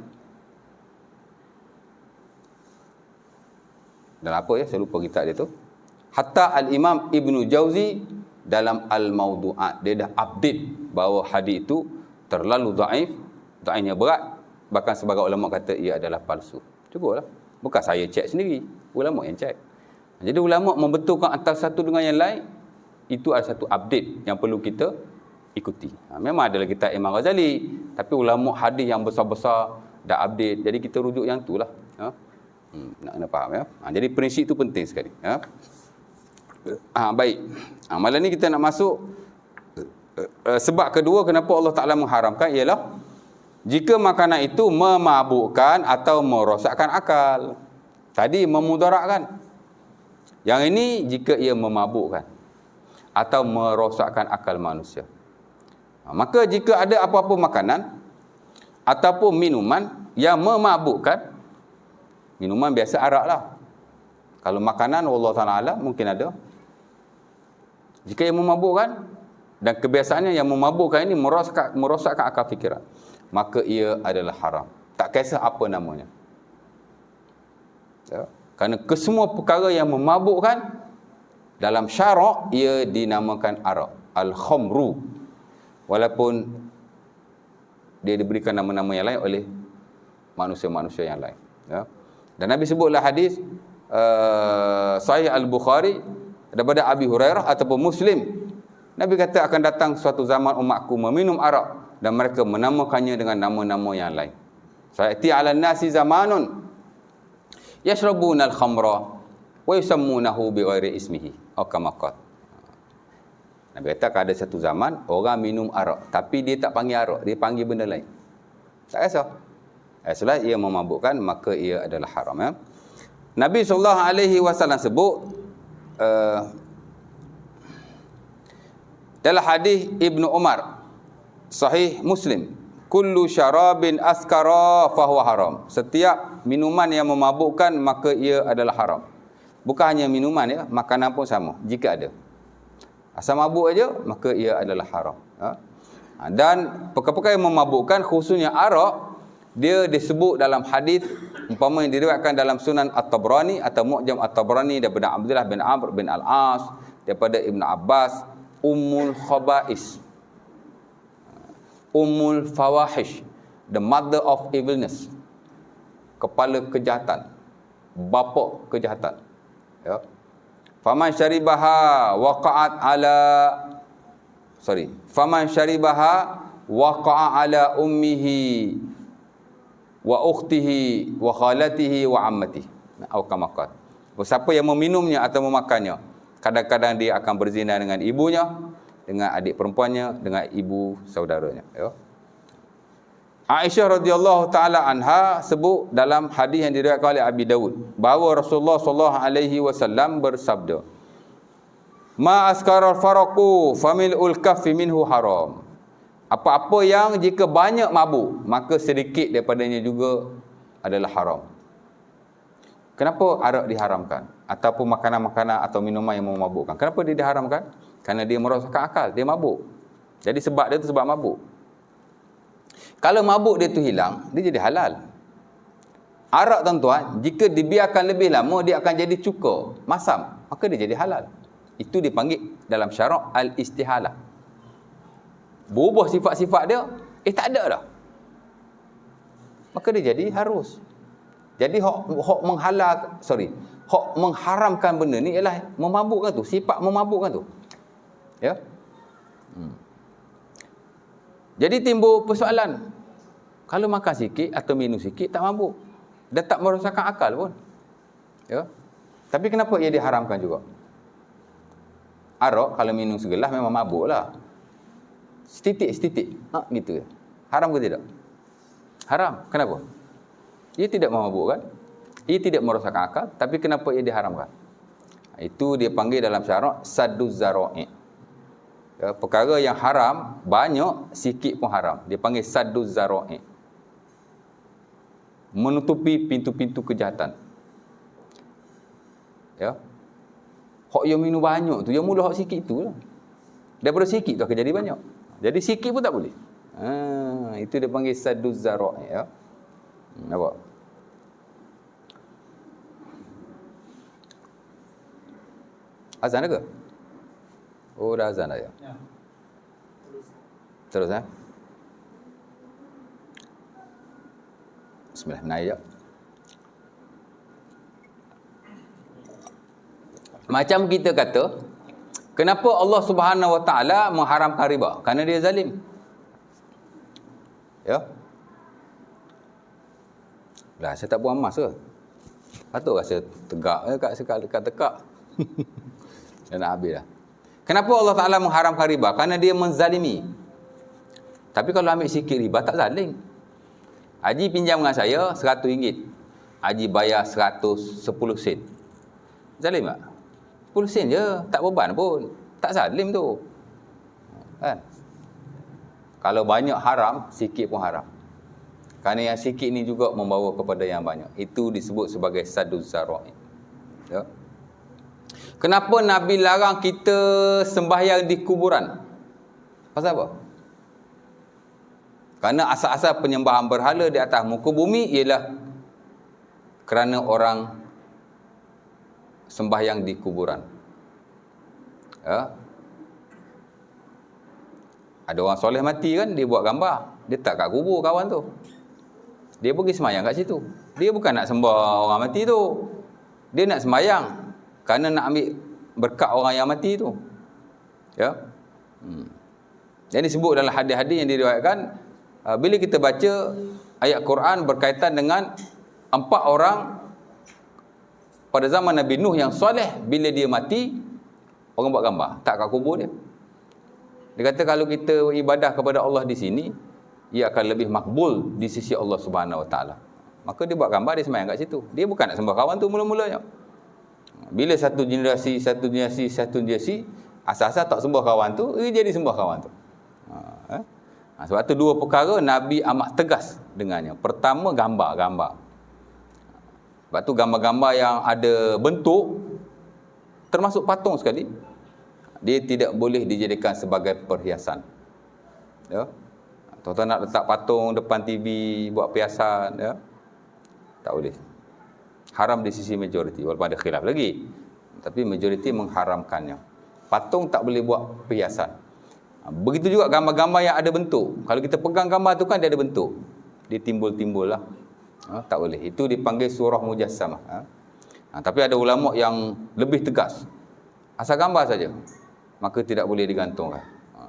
apa ya? Saya lupa kitab dia tu. Hatta Al-Imam Ibnu Jauzi dalam Al-Mawdu'at, dia dah update bahawa hadis itu terlalu dhaif, dhaifnya berat, bahkan sebagai ulama kata ia adalah palsu. Cukuplah. Bukan saya cek sendiri, ulama yang cek. Jadi ulama membetulkan antara satu dengan yang lain, itu adalah satu update yang perlu kita ikuti. Memang adalah kitab Imam Ghazali, tapi ulama hadis yang besar-besar dah update. Jadi kita rujuk yang itulah. Nak faham ya. Jadi prinsip itu penting sekali. Baik. Malam ni kita nak masuk sebab kedua kenapa Allah Ta'ala mengharamkan ialah jika makanan itu memabukkan atau merosakkan akal. Tadi memudaratkan. Yang ini jika ia memabukkan atau merosakkan akal manusia. Maka jika ada apa-apa makanan ataupun minuman yang memabukkan, minuman biasa arak lah. Kalau makanan Allah Ta'ala mungkin ada. Jika ia memabukkan, dan kebiasaannya yang memabukkan ini merosakkan akal fikiran, maka ia adalah haram. Tak kisah apa namanya. Ya. Kerana kesemua perkara yang memabukkan dalam syarak ia dinamakan arak, al-khamru. Walaupun dia diberikan nama-nama yang lain oleh manusia-manusia yang lain. Ya. Dan Nabi sebutlah hadis Sahih Al-Bukhari daripada Abi Hurairah ataupun Muslim. Nabi kata akan datang suatu zaman umatku meminum arak dan mereka menamakannya dengan nama-nama yang lain. Sayati 'alan nasi zamanun yashrabuna al-khamra wa yusammunahu bighairi ismihi. Kama qala. Nabi kata akan ada satu zaman orang minum arak tapi dia tak panggil arak, dia panggil benda lain. Tak kisah. Setelah ia memabukkan maka ia adalah haram. Ya? Nabi SAW sebut dalam hadis Ibnu Umar Sahih Muslim, kullu syarabin askara fahuwa haram. Setiap minuman yang memabukkan maka ia adalah haram. Bukan hanya minuman ya, makanan pun sama jika ada. Asal mabuk aja maka ia adalah haram. Dan perkara-perkara yang memabukkan khususnya arak, dia disebut dalam hadis umpama yang diriwayatkan dalam Sunan At-Tabrani atau Mu'jam At-Tabrani daripada Abdullah bin Amr bin Al-As, daripada Ibn Abbas, Ummul Khaba'is, Ummul Fawahish, the mother of evilness, kepala kejahatan, bapa kejahatan. Ya. Faman syaribaha waqa'a ala ummihi wa ukhtihi wa khalatihi wa ammatihi. Atau kama qala. Siapa yang meminumnya atau memakannya, kadang-kadang dia akan berzina dengan ibunya, dengan adik perempuannya, dengan ibu saudaranya. Ya. Aisyah radhiyallahu taala anha sebut dalam hadis yang diriwayatkan oleh Abi Daud bahawa Rasulullah sallallahu alaihi wasallam bersabda, "Ma askara al-faraqu famil'ul kaffi minhu haram." Apa-apa yang jika banyak mabuk, maka sedikit daripadanya juga adalah haram. Kenapa arak diharamkan? Ataupun makanan-makanan atau minuman yang memabukkan. Kenapa dia diharamkan? Kerana dia merosakkan akal, dia mabuk. Jadi sebab dia tu sebab mabuk. Kalau mabuk dia tu hilang, dia jadi halal. Arak tuan-tuan, jika dibiarkan lebih lama, dia akan jadi cuka, masam. Maka dia jadi halal. Itu dipanggil dalam syarak al-istihalah. Berubah sifat-sifat dia, tak ada dah. Maka dia jadi harus. Jadi hak mengharamkan benda ni ialah memabukkan tu, sifat memabukkan tu. Ya. Jadi timbul persoalan. Kalau makan sikit atau minum sikit tak mabuk. Dia tak merosakkan akal pun. Ya. Tapi kenapa ia diharamkan juga? Arak kalau minum segelas memang mabuklah. Setitik-setitik. Gitu. Haram ke tidak? Haram. Kenapa? Ia tidak memabukkan. Ia tidak merosakkan akal. Tapi kenapa ia diharamkan? Itu dia panggil dalam syarak sadduz zara'i. Ya, perkara yang haram, banyak, sikit pun haram. Dia panggil sadduz zara'i. Menutupi pintu-pintu kejahatan. Ya. Hak yang minum banyak tu, yang mula hak sikit tu lah. Daripada sikit tu akan jadi banyak. Jadi sikit pun tak boleh. Itu dia panggil sadduz zara'i. Ya. Nampak? Azan ke? Oh, dah azan dah ya. Terus Bismillah, naik ya. Macam kita kata, Kenapa Allah Subhanahu Wa Taala mengharamkan riba? Kerana dia zalim. Ya. Lah, saya tak buang emas ke? Patut rasa tegak kat tekak. Dah nak habis dah. Kenapa Allah Taala mengharamkan riba? Kerana dia menzalimi. Tapi kalau ambil sikit riba tak zalim. Haji pinjam dengan saya RM100. Haji bayar 10 sen. Zalim tak? 10 sen je, tak beban pun. Tak zalim tu. Kan? Kalau banyak haram, sikit pun haram. Kerana yang sikit ni juga membawa kepada yang banyak. Itu disebut sebagai saduz zara'i. Ya. Kenapa Nabi larang kita sembahyang di kuburan? Pasal apa? Kerana asal-asal penyembahan berhala di atas muka bumi ialah kerana orang sembahyang di kuburan. Ya. Ada orang soleh mati kan, dia buat gambar. Dia tak kat kubur kawan tu. Dia pergi sembahyang kat situ. Dia bukan nak sembah orang mati tu. Dia nak sembahyang kerana nak ambil berkat orang yang mati tu. Ya. Jadi disebut dalam hadis-hadis yang diriwayatkan, bila kita baca ayat Quran berkaitan dengan 4 orang pada zaman Nabi Nuh yang soleh, bila dia mati, orang buat gambar, tak kat kubur dia. Dia kata kalau kita ibadah kepada Allah di sini, ia akan lebih makbul di sisi Allah Subhanahu Wa Taala. Maka dia buat gambar, dia sembahyang kat situ. Dia bukan nak sembah kawan tu mula-mulanya. Bila satu generasi, asal-asal tak sembah kawan tu, dia jadi sembah kawan tu. Sebab tu 2 perkara Nabi amat tegas dengannya. Pertama, gambar. Sebab tu gambar-gambar yang ada bentuk, termasuk patung sekali, dia tidak boleh dijadikan sebagai perhiasan. Ya. Tuan-tuan nak letak patung depan TV buat perhiasan, ya, tak boleh. Haram di sisi majoriti, walaupun ada khilaf lagi, tapi majoriti mengharamkannya. Patung tak boleh buat perhiasan. Begitu juga gambar-gambar yang ada bentuk. Kalau kita pegang gambar tu kan dia ada bentuk, dia timbul-timbul lah. Tak boleh. Itu dipanggil surah mujassamah. Tapi ada ulama yang lebih tegas, asal gambar saja, maka tidak boleh digantungkan.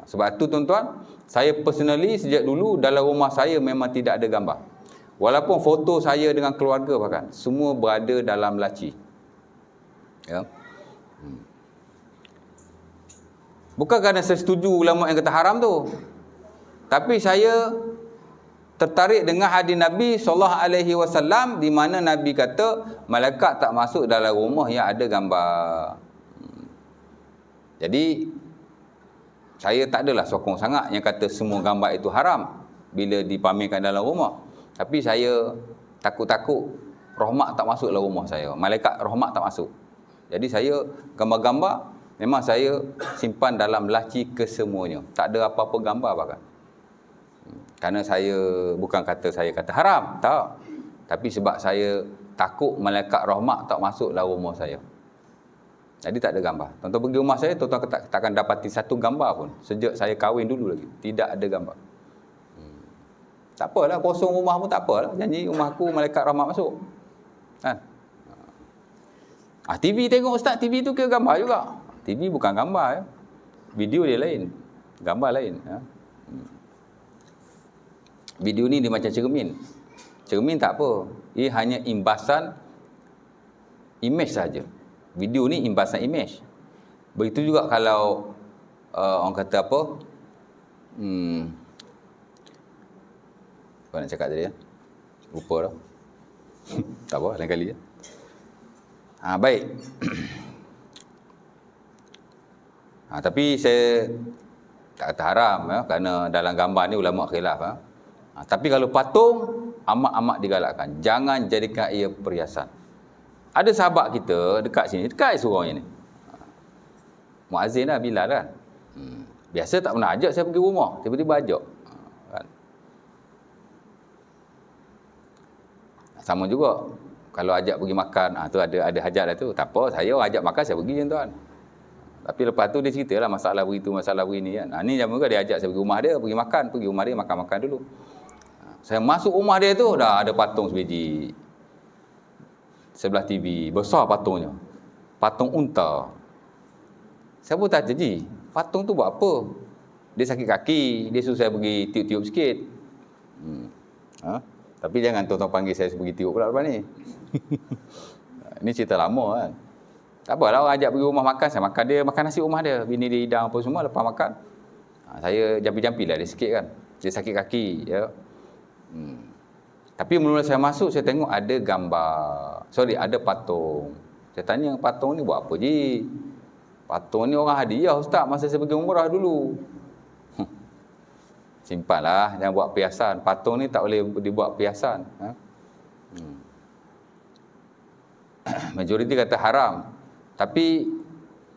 Sebab tu tuan-tuan, saya personally sejak dulu dalam rumah saya memang tidak ada gambar. Walaupun foto saya dengan keluarga bahkan, semua berada dalam laci. Ya. Bukan kerana saya setuju ulama yang kata haram tu, tapi saya tertarik dengan hadis Nabi SAW di mana Nabi kata malaikat tak masuk dalam rumah yang ada gambar. Jadi saya tak adalah sokong sangat yang kata semua gambar itu haram bila dipamerkan dalam rumah. Tapi saya takut-takut rahmat tak masuk dalam rumah saya. Malaikat rahmat tak masuk. Jadi saya gambar-gambar memang saya simpan dalam laci kesemuanya. Tak ada apa-apa gambar bahkan. Kerana saya bukan kata saya kata haram, tak. Tapi sebab saya takut malaikat rahmat tak masuk dalam rumah saya. Jadi tak ada gambar. Tuan-tuan pergi rumah saya, tuan-tuan takkan dapati satu gambar pun. Sejak saya kahwin dulu lagi, tidak ada gambar. Tak apalah, kosong rumah pun tak apalah. Janji rumah aku malaikat rahmat masuk. Kan? TV tengok ustaz, TV tu kira gambar juga. TV bukan gambar ya. Video dia lain, gambar lain ya. Video ni dia macam cermin. Cermin tak apa, ia hanya imbasan image saja. Video ni imbasan image. Begitu juga kalau orang kata apa, apa nak cakap tadi ya? Lupa dah. Tak apa, lain kali ya. Baik. Tapi saya tak kata haram ya, kerana dalam gambar ni ulama khilaf ya. Tapi kalau patung, amat-amat digalakkan. Jangan jadikan ia perhiasan. Ada sahabat kita dekat sini, dekat suraunya ni. Muazzin lah, Bilal kan. Biasa tak pernah ajak saya pergi rumah, tiba-tiba ajak. Kan? Sama juga, kalau ajak pergi makan, tu ada hajat dah tu. Tak apa, saya ajak makan, saya pergi je tuan. Tapi lepas tu dia ceritalah masalah begitu, masalah begini kan. Ni jam juga dia ajak saya pergi rumah dia, pergi makan. Pergi rumah dia, makan-makan dulu. Saya masuk rumah dia tu, dah ada patung sebiji. Sebelah TV, besar patungnya. Patung unta. Saya pun tanya, Ji, patung tu buat apa? Dia sakit kaki, dia suruh saya pergi tiup-tiup sikit. Tapi jangan tuan-tuan panggil saya pergi tiup pula lepas ni. Ini cerita lama kan. Tak apalah, orang ajak pergi rumah makan, saya makan, dia makan nasi rumah dia. Bini dia hidang apa semua, lepas makan. Saya jampi-jampi lah dia sikit kan. Dia sakit kaki. Ya. Tapi mula saya masuk, saya tengok ada gambar. Ada patung. Saya tanya, patung ni buat apa, Ji? Patung ni orang hadiah Ustaz masa saya pergi umrah dulu. Simpanlah, jangan buat perhiasan. Patung ni tak boleh dibuat perhiasan. Majoriti kata haram. Tapi,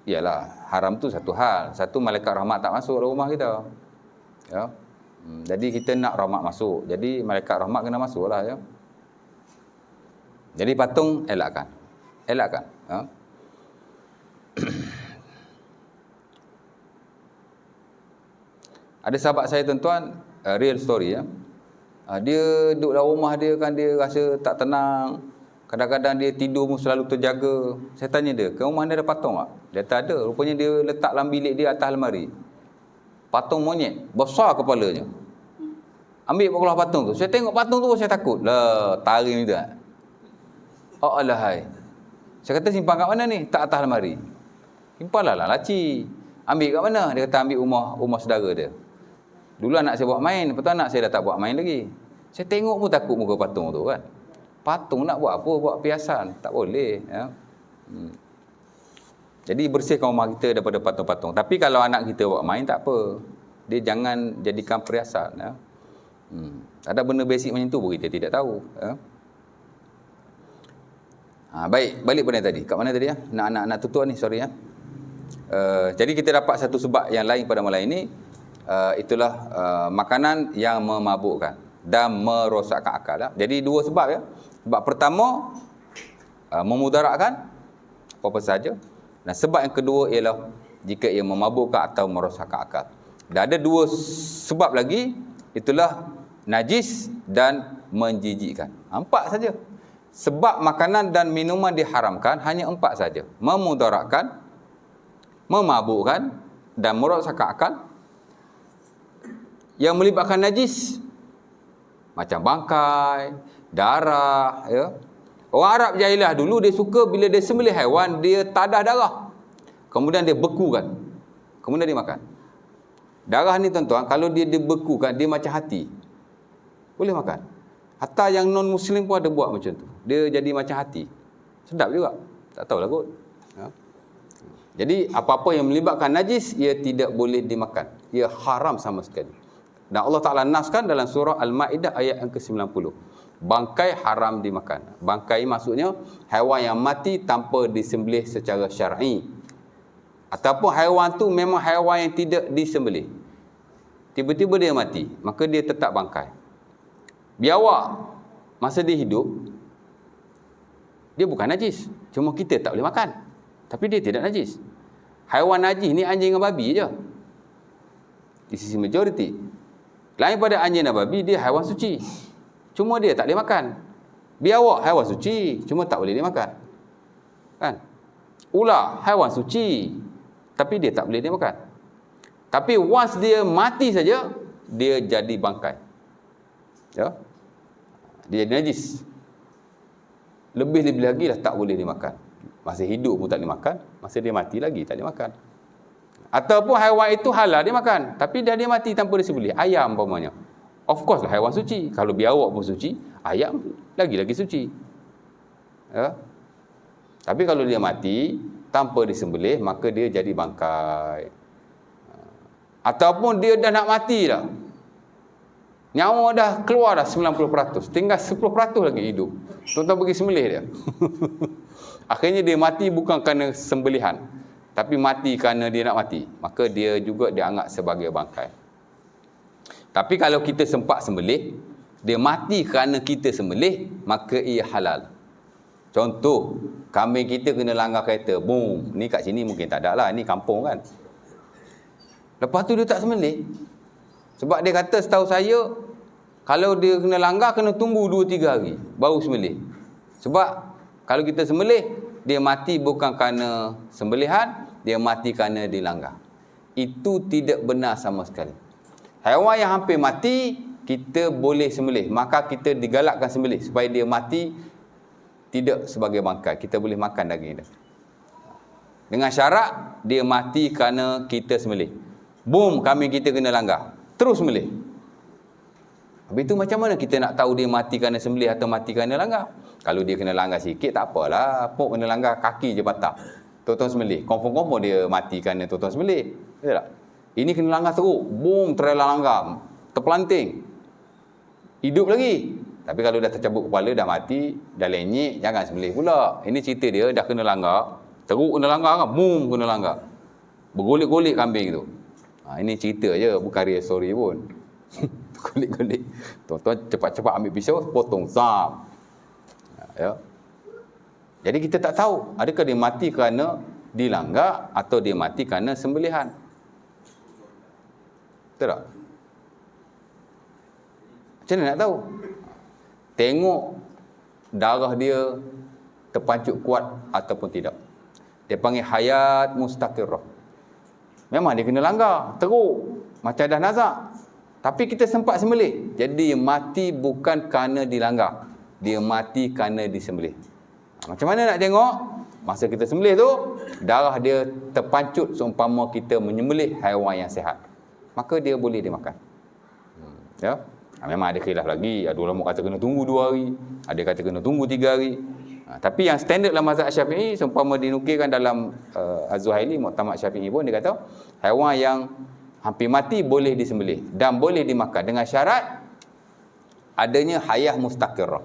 iyalah, haram tu satu hal. Satu, malaikat rahmat tak masuk dalam rumah kita. Ya. Jadi, kita nak rahmat masuk. Jadi, malaikat rahmat kena masuk lah. Ya. Jadi, patung, elakkan. Elakkan. Ya. Ada sahabat saya tuan-tuan, real story ya. Dia duduk dalam rumah dia kan, dia rasa tak tenang. Kadang-kadang dia tidur pun selalu terjaga. Saya tanya dia, ke rumah dia ada patung tak? Dia tak ada. Rupanya dia letak dalam bilik dia atas almari. Patung monyet, besar kepalanya. Ambil keluar patung tu. Saya tengok patung tu, saya takut. Lah, taring ni tak. Oh alahai. Saya kata simpan kat mana ni? Tak atas almari. Simpanlah lah laci. Ambil kat mana? Dia kata ambil rumah saudara dia. Dulu anak saya buat main, lepas tu anak saya dah tak buat main lagi. Saya tengok pun takut muka patung tu kan. Patung nak buat apa? Buat perhiasan. Tak boleh. Ya. Jadi bersihkan rumah kita daripada patung-patung. Tapi kalau anak kita buat main, tak apa. Dia jangan jadikan perhiasan. Ya. Ada benda basic macam tu pun kita tidak tahu. Ya. Baik, balik pada tadi. Kat mana tadi? Ya? Nak tutup ni, sorry. Ya. Jadi kita dapat satu sebab yang lain pada malam ini. Itulah makanan yang memabukkan dan merosakkan akal. Ya. Jadi dua sebab ya. Sebab pertama memudaratkan apa-apa saja. Dan sebab yang kedua ialah jika ia memabukkan atau merosakkan akal. Dan ada dua sebab lagi, itulah najis dan menjijikkan. 4 saja. Sebab makanan dan minuman diharamkan hanya 4 saja. Memudaratkan, memabukkan dan merosakkan akal. Yang melibatkan najis macam bangkai, darah, ya. Orang Arab jahiliah dulu dia suka bila dia sembelih haiwan, dia tadah darah. Kemudian dia bekukan. Kemudian dia makan. Darah ni tuan-tuan, kalau dia dibekukan, dia macam hati. Boleh makan. Hatta yang non-Muslim pun ada buat macam tu. Dia jadi macam hati. Sedap juga. Tak tahulah kot. Ya. Jadi apa-apa yang melibatkan najis, ia tidak boleh dimakan. Ia haram sama sekali. Dan Allah Ta'ala naskan dalam surah Al-Ma'idah ayat yang ke-90. Bangkai haram dimakan. Bangkai maksudnya haiwan yang mati tanpa disembelih secara syar'i. Ataupun haiwan tu memang haiwan yang tidak disembelih. Tiba-tiba dia mati, maka dia tetap bangkai. Biawak masa dia hidup, dia bukan najis. Cuma kita tak boleh makan. Tapi dia tidak najis. Haiwan najis ni anjing dan babi je. Di sisi majoriti. Lain pada anjing dan babi, dia haiwan suci. Cuma dia tak boleh makan. Biawak haiwan suci, cuma tak boleh dimakan. Kan? Ular haiwan suci, tapi dia tak boleh dimakan. Tapi once dia mati saja, dia jadi bangkai. Ya? Dia jadi najis. Lebih-lebih lagi dah tak boleh dimakan. Masa hidup pun tak boleh makan, masa dia mati lagi tak boleh makan. Ataupun haiwan itu halal dia makan, tapi dah dia mati tanpa disembelih. Ayam umpamanya. Of course lah haiwan suci. Kalau biawak pun suci, ayam lagi-lagi suci. Ya? Tapi kalau dia mati tanpa disembelih, maka dia jadi bangkai. Ataupun dia dah nak mati dah. Nyawa dah keluar dah 90%. Tinggal 10% lagi hidup. Tuan-tuan pergi sembelih dia. Akhirnya dia mati bukan kerana sembelihan, tapi mati kerana dia nak mati. Maka dia juga dianggap sebagai bangkai. Tapi kalau kita sempat sembelih, dia mati kerana kita sembelih, maka ia halal. Contoh, kambing kita kena langgar kereta. Boom. Ni kat sini mungkin tak ada lah. Ni kampung kan. Lepas tu dia tak sembelih. Sebab dia kata setahu saya, kalau dia kena langgar, kena tunggu 2-3 hari. Baru sembelih. Sebab kalau kita sembelih, dia mati bukan kerana sembelihan, dia mati kerana dilanggar. Itu tidak benar sama sekali. Haiwan yang hampir mati, kita boleh sembelih. Maka kita digalakkan sembelih supaya dia mati tidak sebagai bangkai. Kita boleh makan daging dia. Dengan syarat, dia mati kerana kita sembelih. Boom, kambing kita kena langgar. Terus sembelih. Habis itu macam mana kita nak tahu dia mati kerana sembelih atau mati kerana langgar? Kalau dia kena langgar sikit, tak apalah. Pok kena langgar, kaki je patah. Tuan-tuan sembelih. Confirm dia mati kerana tuan-tuan sembelih. Betul tak? Ini kena langgar teruk. Boom, trailer langgar. Terpelanting. Hidup lagi. Tapi kalau dah tercabut kepala, dah mati, dah lenyek, jangan sembelih pula. Ini cerita dia dah kena langgar. Teruk kena langgar kan? Boom, kena langgar. Bergolek-golek kambing tu. Ini cerita je, bukan real story pun. Golek-golek. Tuan-tuan cepat-cepat ambil pisau, potong. Zam. Ya. Jadi kita tak tahu adakah dia mati kerana dilanggar atau dia mati kerana sembelihan. Betul tak? Macam mana nak tahu? Tengok darah dia terpancut kuat ataupun tidak. Dia panggil hayat mustaqirrah. Memang dia kena langgar, teruk, macam dah nazak. Tapi kita sempat sembelih. Jadi mati bukan kerana dilanggar. Dia mati kerana disembelih. Macam mana nak tengok? Masa kita sembelih tu, darah dia terpancut seumpama kita menyembelih haiwan yang sihat. Maka dia boleh dimakan. Ya. Memang ada khilaf lagi. Ada ulama kata kena tunggu 2 hari. Ada kata kena tunggu 3 hari. Tapi yang standard dalam mazhab Syafi'i, seumpama dinukilkan dalam Az-Zuhaili, Muktamad Syafi'i pun, dia kata haiwan yang hampir mati boleh disembelih dan boleh dimakan dengan syarat adanya hayah mustaqirrah.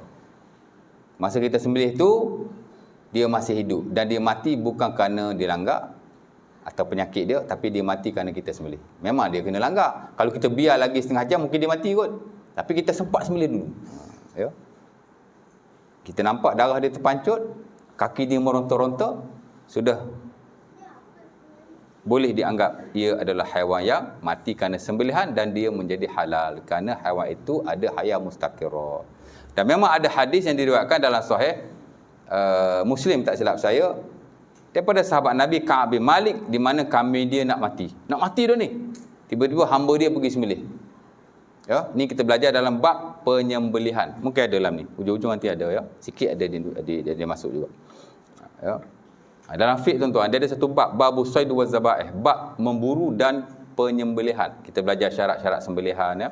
Masa kita sembelih tu, dia masih hidup dan dia mati bukan kerana dilanggar atau penyakit dia, tapi dia mati kerana kita sembelih. Memang dia kena langgar. Kalau kita biar lagi setengah jam, mungkin dia mati kot. Tapi kita sempat sembelih dulu. Ya. Kita nampak darah dia terpancut, kaki dia meronta-ronta, sudah boleh dianggap ia adalah haiwan yang mati kerana sembelihan dan dia menjadi halal kerana haiwan itu ada hayah mustaqirrah. Dan memang ada hadis yang diriwayatkan dalam sahih Muslim, tak silap saya, daripada sahabat Nabi Ka'ab bin Malik, di mana kambing dia nak mati. Nak mati dah ni. Tiba-tiba hamba dia pergi sembelih. Ya, ni kita belajar dalam bab penyembelihan. Mungkin ada dalam ni. Ujung-ujung nanti ada ya. Sikit ada dia masuk juga. Ya. Dalam fiqh tuan-tuan, dia ada satu bab, babus sayd wa zabaih, bab memburu dan penyembelihan. Kita belajar syarat-syarat sembelihan ya.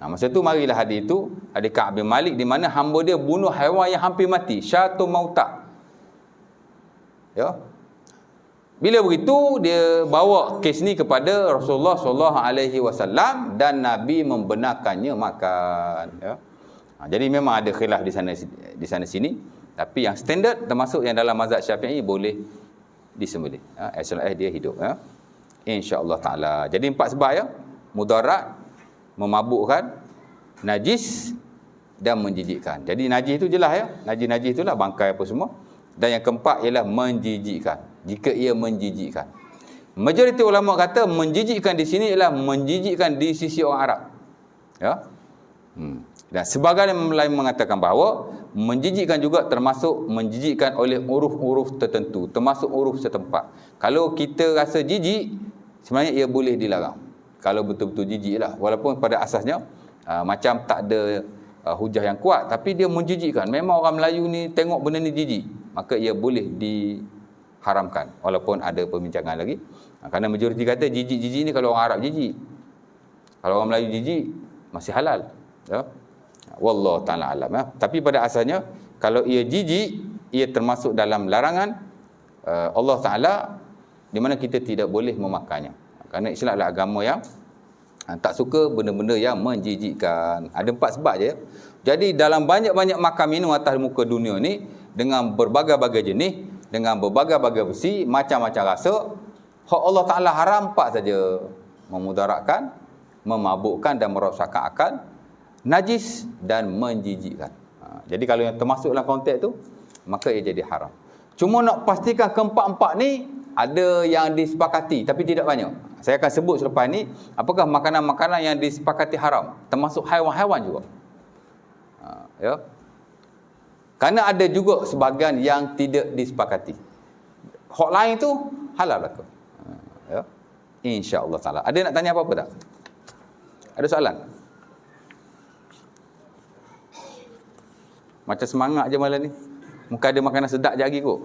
Masa tu marilah hadis itu, hadis Ka'ab bin Malik, di mana hamba dia bunuh haiwan yang hampir mati, syatu mauta. Ya. Bila begitu, dia bawa kes ni kepada Rasulullah SAW dan Nabi membenarkannya makan. Ya. Jadi memang ada khilaf di sana sini, tapi yang standard termasuk yang dalam mazhab Syafi'i boleh disembelih. As long as dia hidup. Ya. InsyaAllah ta'ala. Jadi 4 sebab ya. Mudarat, memabukkan, najis dan menjijikkan. Jadi najis itu jelas ya. Najis itulah bangkai apa semua. Dan yang keempat ialah menjijikkan. Jika ia menjijikkan. Majoriti ulama kata menjijikkan di sini ialah menjijikkan di sisi orang Arab. Ya. Dan sebagian lain mengatakan bahawa menjijikkan juga termasuk menjijikkan oleh huruf-huruf tertentu, termasuk huruf setempat. Kalau kita rasa jijik, sebenarnya ia boleh dilarang. Kalau betul-betul jijik lah. Walaupun pada asasnya macam tak ada hujah yang kuat, tapi dia menjijikkan. Memang orang Melayu ni tengok benda ni jijik, maka ia boleh diharamkan. Walaupun ada perbincangan lagi. Kerana majoriti kata jijik-jijik ni kalau orang Arab jijik. Kalau orang Melayu jijik, masih halal. Ya. Wallahu ta'ala alam. Ya. Tapi pada asalnya, kalau ia jijik, ia termasuk dalam larangan Allah Ta'ala, di mana kita tidak boleh memakannya. Kerana Islam adalah agama yang tak suka benda-benda yang menjijikkan. Ada 4 sebab je. Jadi dalam banyak-banyak makan minum atas muka dunia ni, dengan berbagai-bagai jenis, dengan berbagai-bagai besi, macam-macam rasa, hak Allah Ta'ala haram 4 saja. Memudaratkan, memabukkan dan merosakkan akal, najis dan menjijikkan. Jadi kalau yang termasuk dalam konteks tu, maka ia jadi haram. Cuma nak pastikan keempat-empat ni ada yang disepakati tapi tidak banyak. Saya akan sebut selepas ni apakah makanan-makanan yang disepakati haram, termasuk haiwan-haiwan juga. Ya. Kerana ada juga sebahagian yang tidak disepakati. hak lain tu halal berlaku. Ya. Insya-Allah taala. Ada nak tanya apa-apa tak? Ada soalan? Macam semangat je malam ni. Muka ada makanan sedap je lagi kot.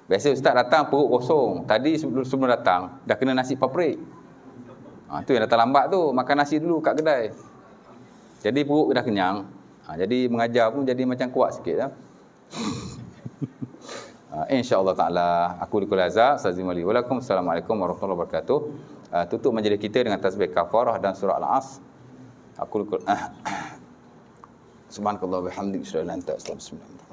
Biasa ustaz datang perut kosong. Tadi sebelum datang dah kena nasi paprik. Tu yang datang lambat tu, makan nasi dulu kat kedai. Jadi perut dah kenyang. Jadi mengajar pun jadi macam kuat sikit lah. InsyaAllah ta'ala aku dikul azab. Assalamualaikum warahmatullahi wabarakatuh. Tutup majlis kita dengan tasbih kafarah dan surah Al-As. Aku dikul Subhanakallah wa bihamdik, asyhadu an la ilaha illa anta, astaghfiruka wa atubu ilaik.